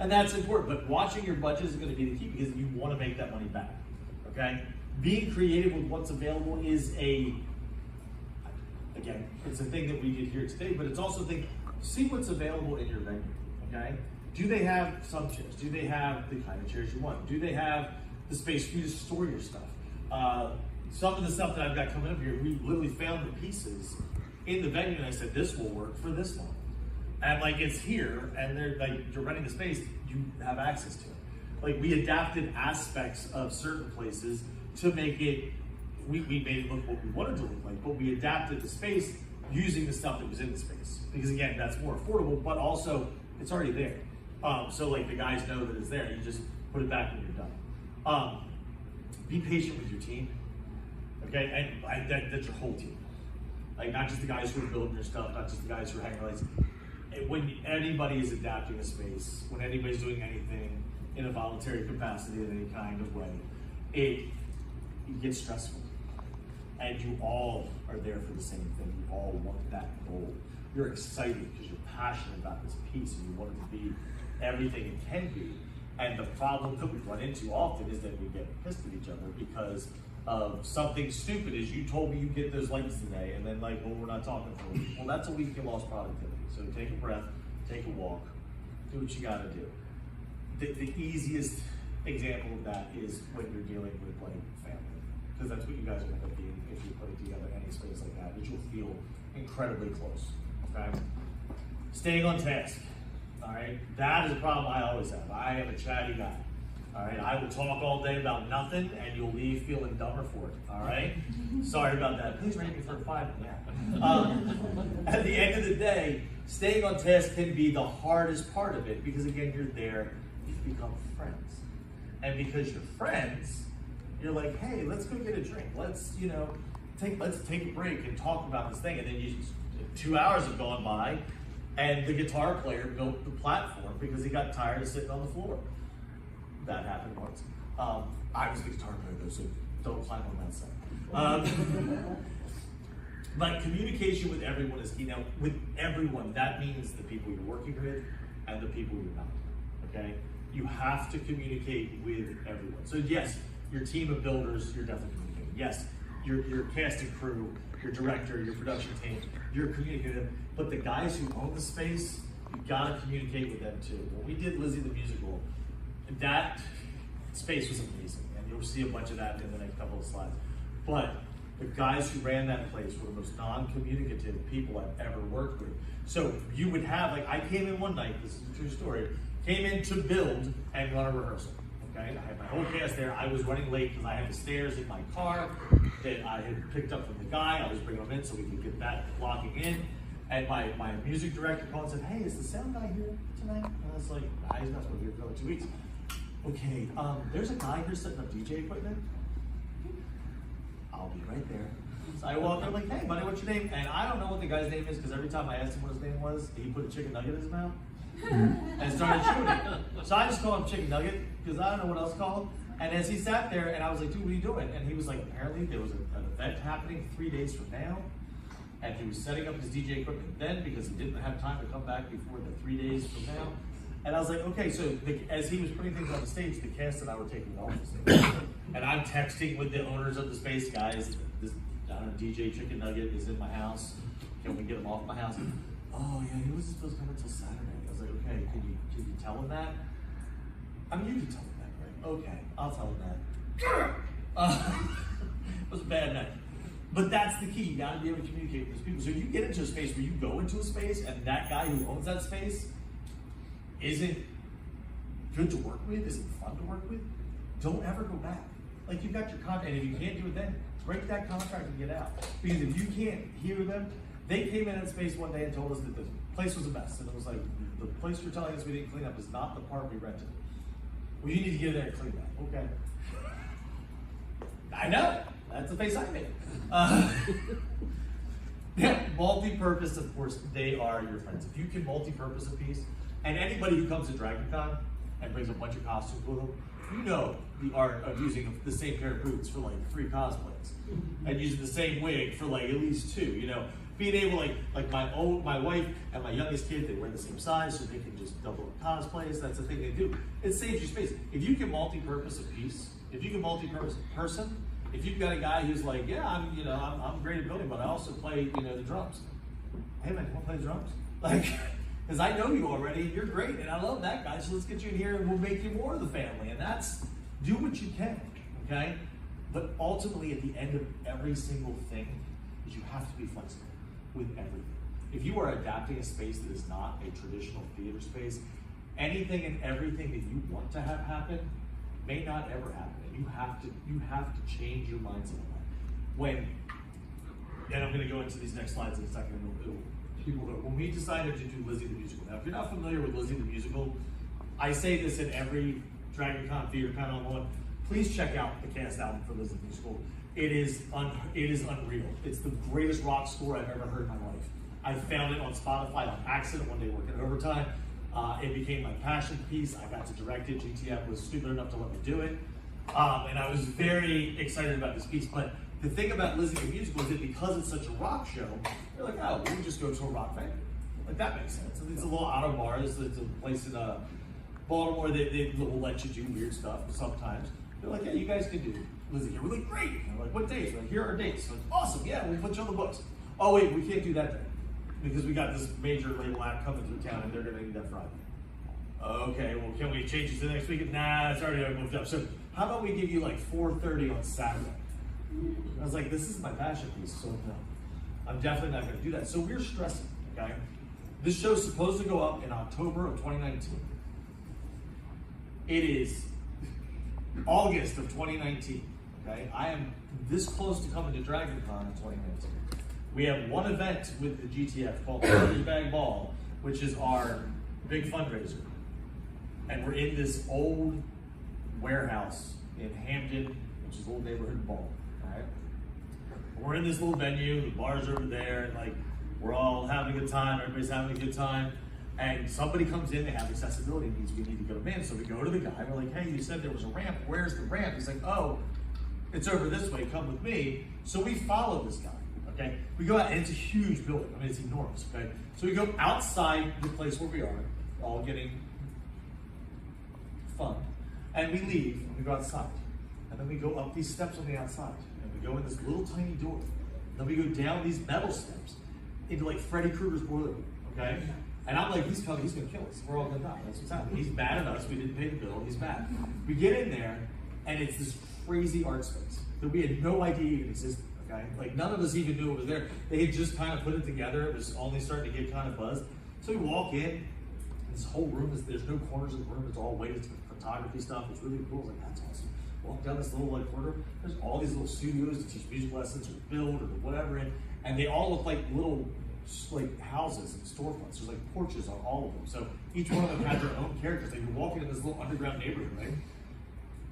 And that's important, but watching your budget is going to be the key because you want to make that money back, okay? Being creative with what's available is again, it's a thing that we did here today, but it's also a thing, see what's available in your venue, okay? Do they have some chairs? Do they have the kind of chairs you want? Do they have the space for you to store your stuff? some of the stuff that I've got coming up here, we literally found the pieces in the venue, and I said, this will work for this one. And like, it's here, and they're like, you're renting the space, you have access to it. Like, we adapted aspects of certain places to make it, we made it look what we wanted to look like, but we adapted the space using the stuff that was in the space. Because again, that's more affordable, but also it's already there. So like, the guys know that it's there, you just put it back when you're done. Be patient with your team, okay? And that's your whole team. Like, not just the guys who are building your stuff, not just the guys who are hanging lights. When anybody is adapting a space, when anybody's doing anything in a voluntary capacity in any kind of way, it gets stressful. And you all are there for the same thing. You all want that goal. You're excited because you're passionate about this piece and you want it to be everything it can be. And the problem that we run into often is that we get pissed at each other because of something stupid as you told me you get those lights today, and then like, well, we're not talking for a week. Well, that's a week you lost productivity. So take a breath, take a walk, do what you gotta do. The easiest example of that is when you're dealing with like family, because that's what you guys are gonna be if you're putting together any space like that, which you'll feel incredibly close, okay? Staying on task, all right? That is a problem I always have. I am a chatty guy. All right, I will talk all day about nothing, and you'll leave feeling dumber for it. All right, sorry about that. Please rate me for a 5. Yeah. At the end of the day, staying on task can be the hardest part of it because again, you're there, you become friends, and because you're friends, you're like, hey, let's go get a drink. Let's take a break and talk about this thing, and then 2 hours have gone by, and the guitar player built the platform because he got tired of sitting on the floor. That happened once. I was the guitar player though, so don't climb on that side. But communication with everyone is key. Now, with everyone, that means the people you're working with and the people you're not, okay? You have to communicate with everyone. So yes, your team of builders, you're definitely communicating. Yes, your cast and crew, your director, your production team, you're communicating. But the guys who own the space, you gotta communicate with them too. When we did Lizzie the Musical, that space was amazing, and you'll see a bunch of that in the next couple of slides. But the guys who ran that place were the most non-communicative people I've ever worked with. So you would have, like, I came in one night, this is a true story, came in to build and run a rehearsal, okay? I had my whole cast there. I was running late because I had the stairs in my car that I had picked up from the guy. I was bringing them in so we could get that locking in. And my music director called and said, hey, is the sound guy here tonight? And I was like, nah, he's not supposed to be here for like 2 weeks. Okay, there's a guy here setting up DJ equipment. I'll be right there. So I walk up like, hey buddy, what's your name? And I don't know what the guy's name is because every time I asked him what his name was, he put a chicken nugget in his mouth and started chewing it. So I just called him Chicken Nugget because I don't know what else to call him. And as he sat there, and I was like, dude, what are you doing? And he was like, apparently there was an event happening 3 days from now. And he was setting up his DJ equipment then because he didn't have time to come back before the 3 days from now. And I was like, okay, so as he was putting things on the stage, the cast and I were taking off the stage. And I'm texting with the owners of the space, guys, this DJ Chicken Nugget is in my house. Can we get him off my house? Oh yeah, he wasn't supposed to come until Saturday. I was like, okay, can you tell him that? I mean, you can tell him that, right? Okay, I'll tell him that. It was a bad night. But that's the key, you gotta be able to communicate with those people. So if you get into a space where you go into a space and that guy who owns that space isn't good to work with, isn't fun to work with, don't ever go back. Like, you've got your contract, and if you can't do it then, break that contract and get out. Because if you can't hear them, they came in that space one day and told us that the place was a mess. And it was like, the place you're telling us we didn't clean up is not the part we rented. Well, you need to get in there and clean that. Okay. I know. That's the face I made. Yeah, multi-purpose, of course, they are your friends. If you can multi-purpose a piece, and anybody who comes to DragonCon and brings a bunch of costumes with them, you know the art of using the same pair of boots for like 3 cosplays, and using the same wig for like at least 2. You know, being able like my wife and my youngest kid, they wear the same size, so they can just double up cosplays. That's the thing they do. It saves you space. If you can multi-purpose a piece, if you can multi-purpose a person. If you've got a guy who's like, yeah, I'm great at building, but I also play, the drums. Hey man, you want to play the drums? Like, because I know you already, you're great, and I love that guy, so let's get you in here and we'll make you more of the family. And that's, do what you can, okay? But ultimately, at the end of every single thing, is you have to be flexible with everything. If you are adapting a space that is not a traditional theater space, anything and everything that you want to have happen may not ever happen. And you have to change your mindset on that. And I'm going to go into these next slides in a second. When we decided to do Lizzie the Musical, now if you're not familiar with Lizzie the Musical, I say this in every DragonCon Theater Con on one, please check out the cast album for Lizzie the Musical. It is unreal. It's the greatest rock score I've ever heard in my life. I found it on Spotify on accident one day working overtime. It became my passion piece. I got to direct it. GTF was stupid enough to let me do it. And I was very excited about this piece. But the thing about Lizzie the Musical is that because it's such a rock show, they're like, oh, we'll just go to a rock venue. Like, that makes sense. It's a little out of bars. It's a place in Baltimore that they will let you do weird stuff sometimes. They're like, yeah, you guys can do Lizzie here. We're like, great. And we're like, what dates? We're like, here are our dates. Like, awesome, yeah, we'll put you on the books. Oh, wait, we can't do that day because we got this major label act coming through town and they're going to need that Friday. Okay, well, can we change it to next week? Nah, it's already moved up. So how about we give you like 4:30 on Saturday? I was like, this is my passion piece, so no, I'm definitely not going to do that. So we're stressing, okay? This show's supposed to go up in October of 2019. It is August of 2019, okay? I am this close to coming to DragonCon in 2019. We have one event with the GTF called the Garbage Bag Ball, which is our big fundraiser. And we're in this old warehouse in Hampton, which is old neighborhood in Baltimore, all right? We're in this little venue, the bar's over there, and like, we're all having a good time, everybody's having a good time. And somebody comes in, they have accessibility needs, we need to go in. So we go to the guy, we're like, hey, you said there was a ramp, where's the ramp? He's like, oh, it's over this way, come with me. So we follow this guy, okay? We go out, and it's a huge building, I mean, it's enormous, okay? So we go outside the place where we are, all getting fun, and we leave, and we go outside. And then we go up these steps on the outside, and we go in this little tiny door. Then we go down these metal steps into like Freddy Krueger's boiler room, okay? And I'm like, he's coming, he's gonna kill us. We're all gonna die. That's what's happening. He's mad at us. We didn't pay the bill. He's mad. We get in there, and it's this crazy art space that we had no idea even existed. Okay, like none of us even knew it was there. They had just kind of put it together. It was only starting to get kind of buzzed. So we walk in. This whole room there's no corners of the room. It's all weighted to photography stuff. It's really cool. I was like, that's awesome. Walk down this little like corridor. There's all these little studios to teach music lessons or build or whatever, and they all look like little like houses and storefronts. There's like porches on all of them. So each one of them had their own characters. Like you're walking in this little underground neighborhood, right?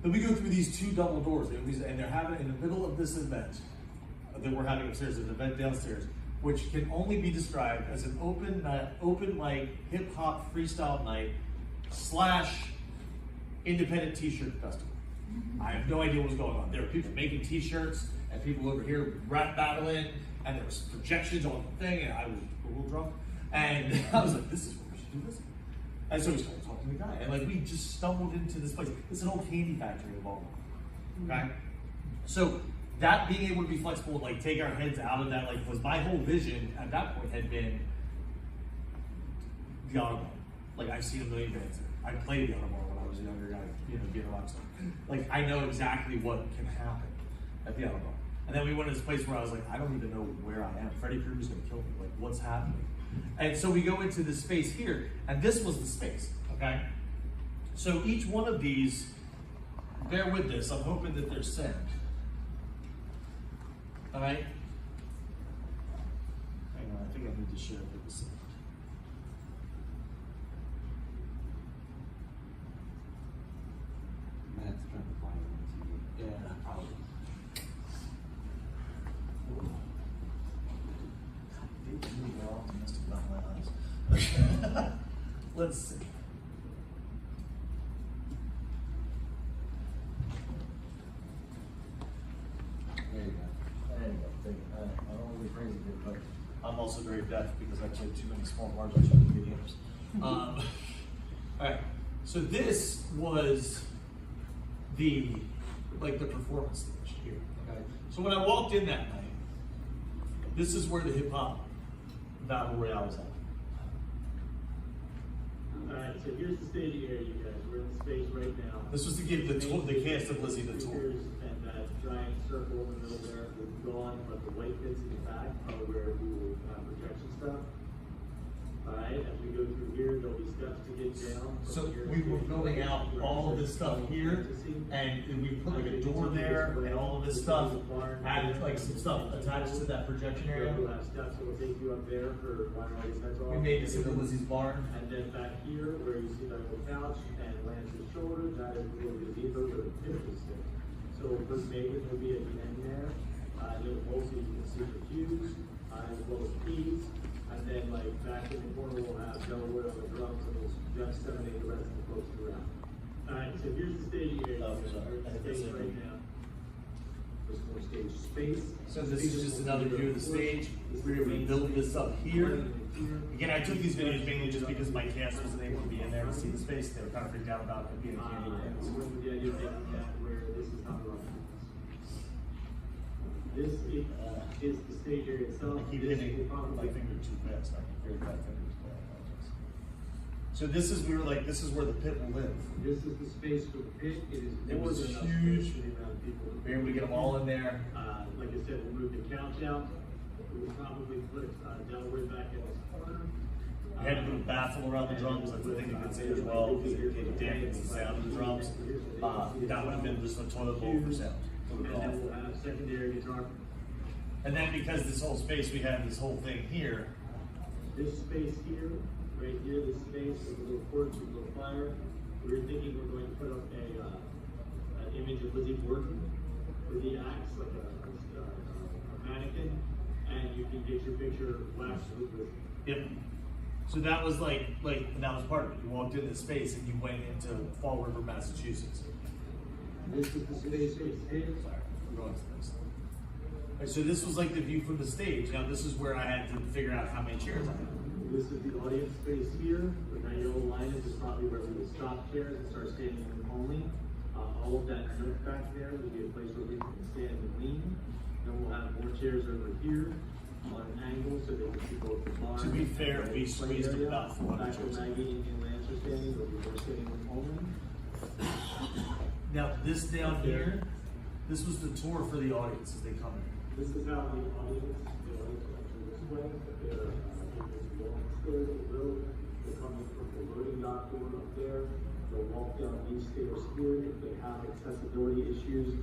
Then we go through these two double doors, and they're having in the middle of this event that we're having upstairs. There's an event downstairs, which can only be described as an open mic hip hop freestyle night / independent T-shirt festival. I have no idea what was going on. There were people making T-shirts and people over here rap battling. And there was projections on the thing, and I was a little drunk. And I was like, this is where we should do this. And so we started talking to the guy. And like, we just stumbled into this place. It's an old candy factory in Baltimore, okay? So that being able to be flexible and like take our heads out of that, like was my whole vision at that point had been the Autobahn. Like I've seen a million bands there. I played the Autobahn when I was a younger guy, being a rock star. Like I know exactly what can happen at the Autobahn. And then we went to this place where I was like, I don't even know where I am. Freddy Krueger's gonna kill me. Like, what's happening? And so we go into this space here, and this was the space, okay? So each one of these, bear with this, I'm hoping that they're sent. All right? Hang on, I think I need to share with this. I have to try to find it on TV. Yeah, probably. Let's see. There you go. There you go. I don't really crazy here, but I'm also very deaf because I played too many small parts on too many games. All right. So this was the performance stage here. Okay. So when I walked in that night, this is where the hip hop battle royale was at. Alright, so here's the staging area, you guys. We're in the space right now. This was to give the cast of Lizzie the tour. And that giant circle in the middle there will go on, but the white bits in the back are where we will have projection stuff. Alright, as we go through here, there'll be steps to get down. So we were building out all of this stuff here, and we put like a door there, and all of this stuff, added like some stuff attached to that projection area. We'll have steps that will take you up there for one of these heads off. We made this into Lizzie's barn. And then back here, where you see that little couch and Lance's shoulder, that is the little gazebo with a pivot stick. So Liz Megan will be at the end there. You'll also, you can see the cues, as well as keys. And then like back in the corner, we'll have Delaware on the drums and we'll just disseminate the rest of the folks around. Alright, so here's the staging area. Oh, sorry. We're in the stage right now. There's more stage space. So this is just another view of the stage. We're gonna build this up here. Again, I took these videos mainly just because my cast wasn't able to be in there to see the space. They were kind of freaked out about it being a candy And dance. we're with the idea of making that where this is not the right. This is the stage area itself. I keep This hitting will probably my finger too fast. I can hear that finger. So this is this is where the pit will live. This is the space for the pit. It is It more was than enough huge. space for the amount of people. We're able to get them all in there. Like I said, we'll move the couch out. We'll probably put Delaware back in this corner. We had to move baffle around the drums. That's the thing you can see as well, because it dampens the sound of the drums. That would have been just a toilet bowl for sound. And then we'll have secondary guitar. And then because this whole space, we have this whole thing here. This space here, right here, this space with a little porch, with a little fire. We were thinking we're going to put up an image of Lizzie Borden with the axe, like a mannequin, and you can get your picture waxed with. Yep. So that was like that was part of it. You walked in this space and you went into Fall River, Massachusetts. This is the space here. Sorry, we're going to this. All right, so this was like the view from the stage. Now this is where I had to figure out how many chairs I had. This is the audience space here. The yellow line is probably where we will stop chairs and start standing room only. All of that nook back there will be a place where we can stand and lean. Then we'll have more chairs over here on an angle so that we can go to the bar. To be fair, we squeezed about 400 Back where chairs. Maggie and Lance are standing, there'll be more standing room only. Now this down here, this was the tour for the audience as they come in. This is how the audience enter this way. They're walking stairs of the road. They're coming from the loading dock door up there. They'll walk down these stairs here. If they have accessibility issues,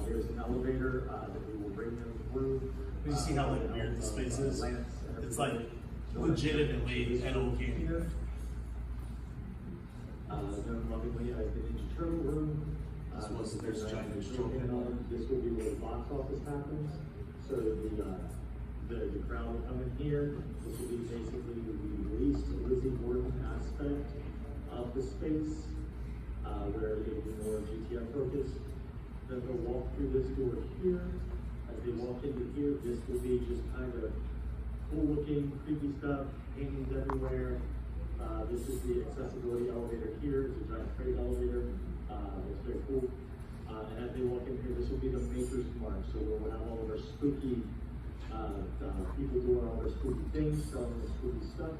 there's an elevator that we will bring them through. You see how like weird the space is? It's like legitimately an old candy. Then lovingly as the Ninja Turtle room. There's a giant stroke in on. This will be where the box office happens. So the crowd will come in here. This will be basically the least Lizzie Borden aspect of the space, where it will be more GTM focused. Then they'll walk through this door here. As they walk into here, this will be just kind of cool looking, creepy stuff, paintings everywhere. This is the accessibility elevator here. It's a giant freight elevator. It's very cool. And as they walk in here, this will be the Maker's Mark. So we'll have all of our spooky people doing all their spooky things, selling the spooky stuff.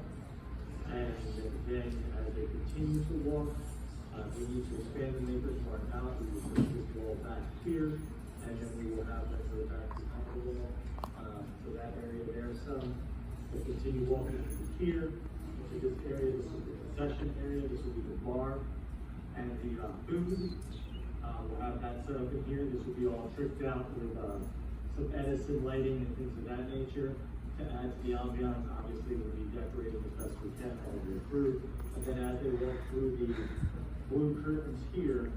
And then as they continue to walk, we need to expand the Maker's Mark out. We will push this wall back here, and then we will have that go back to the wall. So that area there. We'll continue walking through here. To this area, this is the concession area. This will be the bar and the booth. We'll have that set up in here. This will be all tricked out with some Edison lighting and things of that nature to add to the ambiance. Obviously, we'll be decorating as best we can all the way through. And then as they walk through the blue curtains here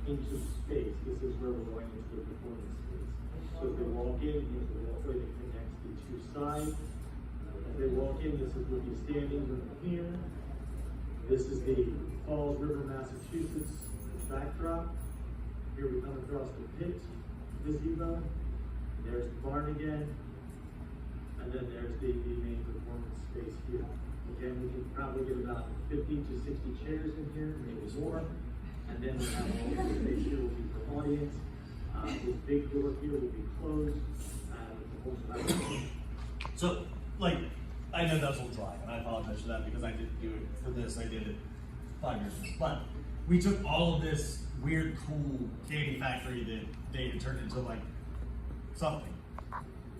into space, this is where we're going into the performance space. So as they walk in, into the walkway that connects the two sides. As they walk in, this is where the standing room here. This is the Falls River, Massachusetts backdrop. Here we come across the pit, gazebo. There's the barn again. And then there's the main performance space here. Again, we can probably get about 50 to 60 chairs in here, maybe more. And then we have all the space here will be for audience. This big door here will be closed. So, like, I know that's all dry, and I apologize for that because I didn't do it for this. I did it 5 years ago. But we took all of this weird, cool candy factory that they had turned into like something.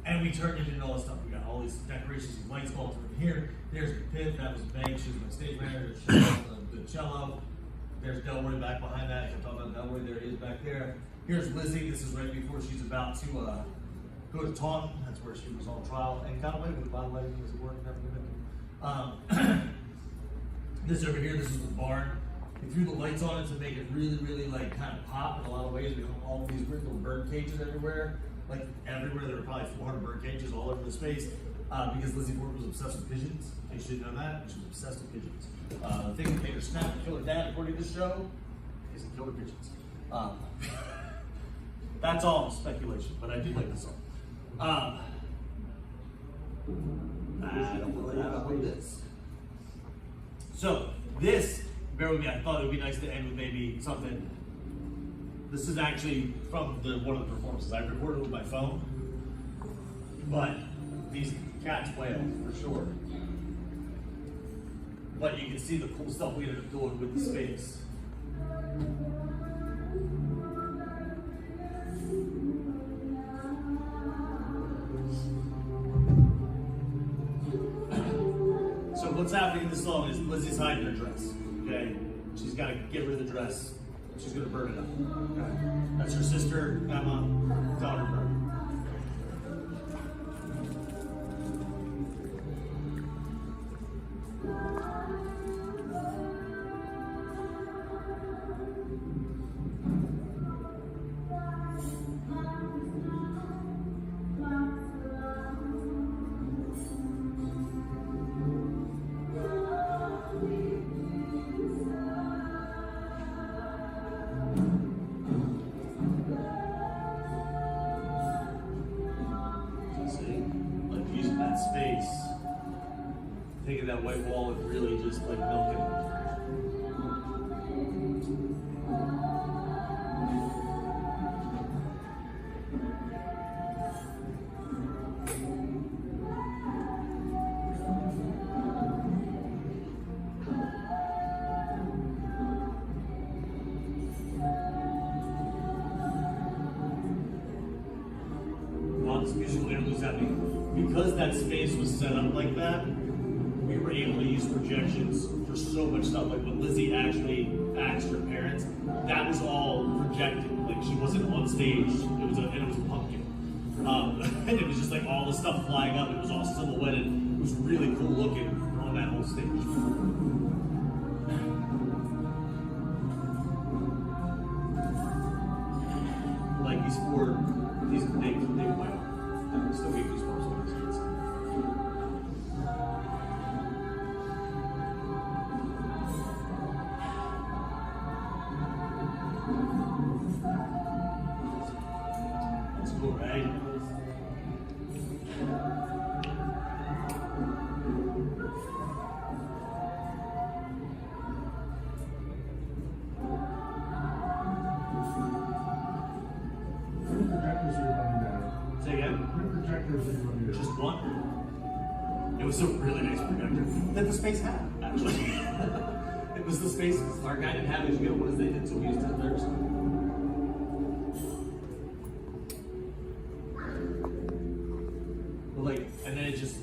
And we turned it into all this stuff. We got all these decorations and lights all through here. There's the pit, that was Meg, she was my stage manager. The cello. There's Delroy back behind that. I kept talking about Delroy, there he is back there. Here's Lizzie, this is right before she's about to go to Taunton. That's where she was on trial. And kind of waiting, by the way, was it working? This over here, this is the barn. We threw the lights on it to make it really, really like kind of pop in a lot of ways. We have all these weird little bird cages everywhere. Like everywhere, there were probably 400 bird cages all over the space because Lizzie Ford was obsessed with pigeons. In case you didn't know that, she was obsessed with pigeons. The thing that made her snap and kill her dad, according to the show, is to kill her pigeons. That's all speculation, but I do like the song. I don't really have with this. So this, bear with me, I thought it would be nice to end with maybe something. This is actually from one of the performances. I recorded it with my phone, but these cats wail for sure. But you can see the cool stuff we ended up doing with the space. So what's happening in the song is Lizzie's hiding her dress, okay? She's got to get rid of the dress. She's going to burn it up, okay? That's her sister, Emma, telling her to burn it. Space, taking that white wall and really just like milking it. While this musical interlude's happening, because that space was set up like that, we were able to use projections for so much stuff. Like when Lizzie actually asked her parents, that was all projected. Like she wasn't on stage. It was a pumpkin, and it was just like all the stuff flying up. It was all silhouetted. It was really cool looking on that whole stage. Like these big whales. Still get goosebumps when I see this. That's cool, right? Say again? Just one. It was a really nice projector that the space had, actually. It was the space. Our guy didn't have as good one as they did, so we used it theirs. But like, and then it just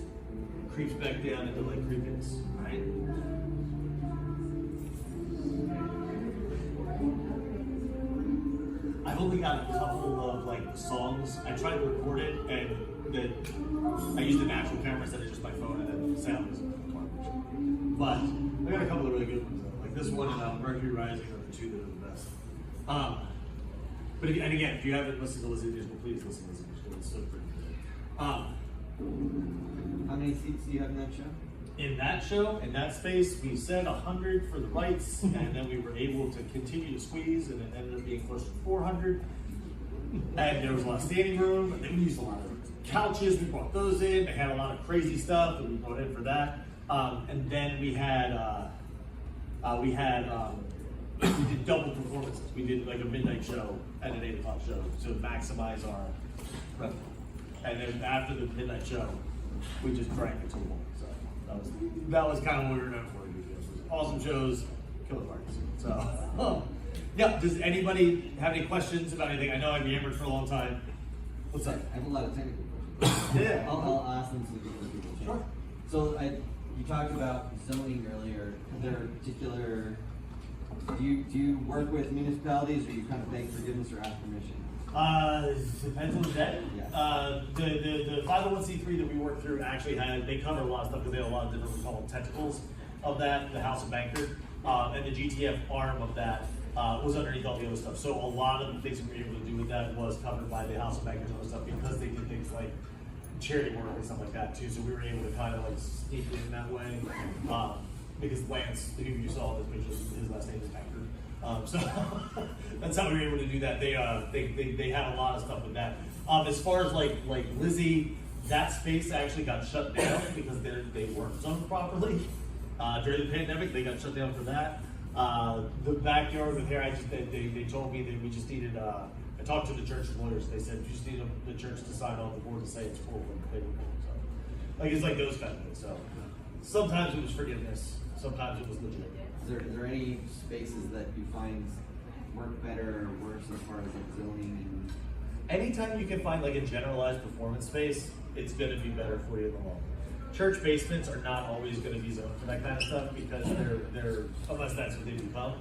creeps back down into like creepiness, right? I've only got a couple of like songs. I tried to record it, and I used an actual camera instead of just my phone, and then the sound was garbage. But I got a couple of really good ones though. Like this one and Mercury Rising are the two that are the best. But and again, if you haven't listened to Lizzie Musical, please listen to Lizzie Musical. It's so pretty good. How many seats do you have in that show? In that show, in that space, we said 100 for the lights, and then we were able to continue to squeeze, and it ended up being close to 400. And there was a lot of standing room, and then we used a lot of couches. We brought those in. They had a lot of crazy stuff that we brought in for that. And then we did double performances. We did like a midnight show and an 8 o'clock show to maximize our revenue. And then after the midnight show, we just drank it to the morning. So that was kind of what we were known for. Awesome shows, for the parties. So, yeah. Does anybody have any questions about anything? I know I've yammered for a long time. What's up? I have a lot of technical questions. Yeah. I'll ask them so that people can. Sure. So you talked about zoning earlier. Is there a particular, do you work with municipalities, or you kind of beg forgiveness or ask permission? Depends on the day. Yeah. The 501c3 that we work through actually they cover a lot of stuff because they have a lot of different, we call them tentacles of that, the House of Bankers, and the GTF arm of that was underneath all the other stuff. So a lot of the things we were able to do with that was covered by the House of Bankers and other stuff because they did things like charity work and stuff like that too. So we were able to kind of like sneak it in that way because Lance, who you saw in this picture, his last name is Banker. So that's how we were able to do that. They had a lot of stuff with that. As far as like Lizzie, that space actually got shut down because they weren't zoned properly during the pandemic. They got shut down for that. The backyard with here, they told me that we just needed. I talked to the church's lawyers. They said you just need the church to sign on the board to say it's full and they were full. So like it's like those kind of things. So sometimes it was forgiveness. Sometimes it was legit. Is there any spaces that you find work better or worse as far as like zoning and? Anytime you can find like a generalized performance space, it's going to be better for you in the long run. Church basements are not always going to be zoned for that kind of stuff because they're unless that's what they become,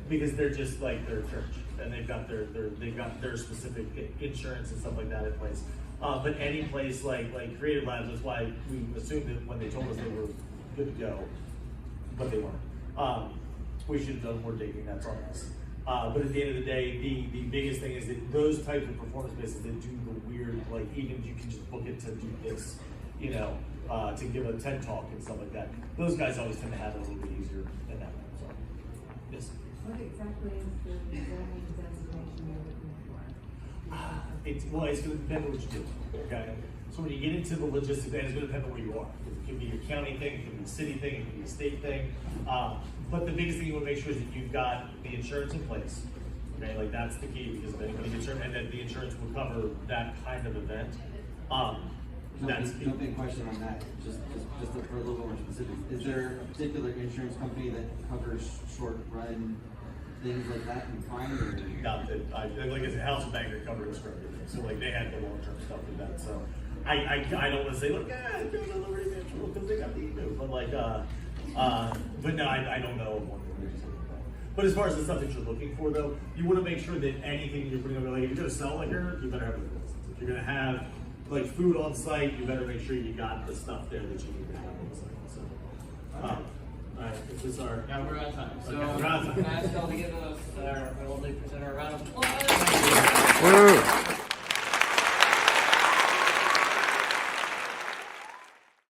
because they're just like their church and they've got their specific insurance and stuff like that in place. But any place like Creative Labs, that's why we assumed that when they told us they were good to go, but they weren't. We should have done more digging. That's on us. But at the end of the day, the biggest thing is that those types of performance spaces that do the weird, like even if you can just book it to do this, you know, to give a TED talk and stuff like that. Those guys always tend to have it a little bit easier than that. So, yes. What exactly is the zoning designation you're looking for? It's going to depend on what you do. Okay. So when you get into the logistics, it's going to depend on where you are. It can be a county thing, it can be a city thing, it can be a state thing. But the biggest thing you want to make sure is that you've got the insurance in place. Okay, like that's the key because if anybody gets hurt, and that the insurance will cover that kind of event. That's key. Jumping question on that, just for a little more specific. Is there a particular insurance company that covers short run things like that in fine or? Not that like as a House of Banker covered us for everything. So like they had the long term stuff with that. So I don't want to say like do it on the residential because they got the ego, but like but no, I don't know of one that we're just looking for. But as far as the stuff that you're looking for though, you want to make sure that anything you're putting over, like if you're gonna sell liquor, you better have a license. If you're gonna have like food on site, you better make sure you got the stuff there that you need to have on the site. So all right, is this our Now we're out of time. So okay, we're out of time. can I ask y'all to give us our presenter a round of applause? Woo!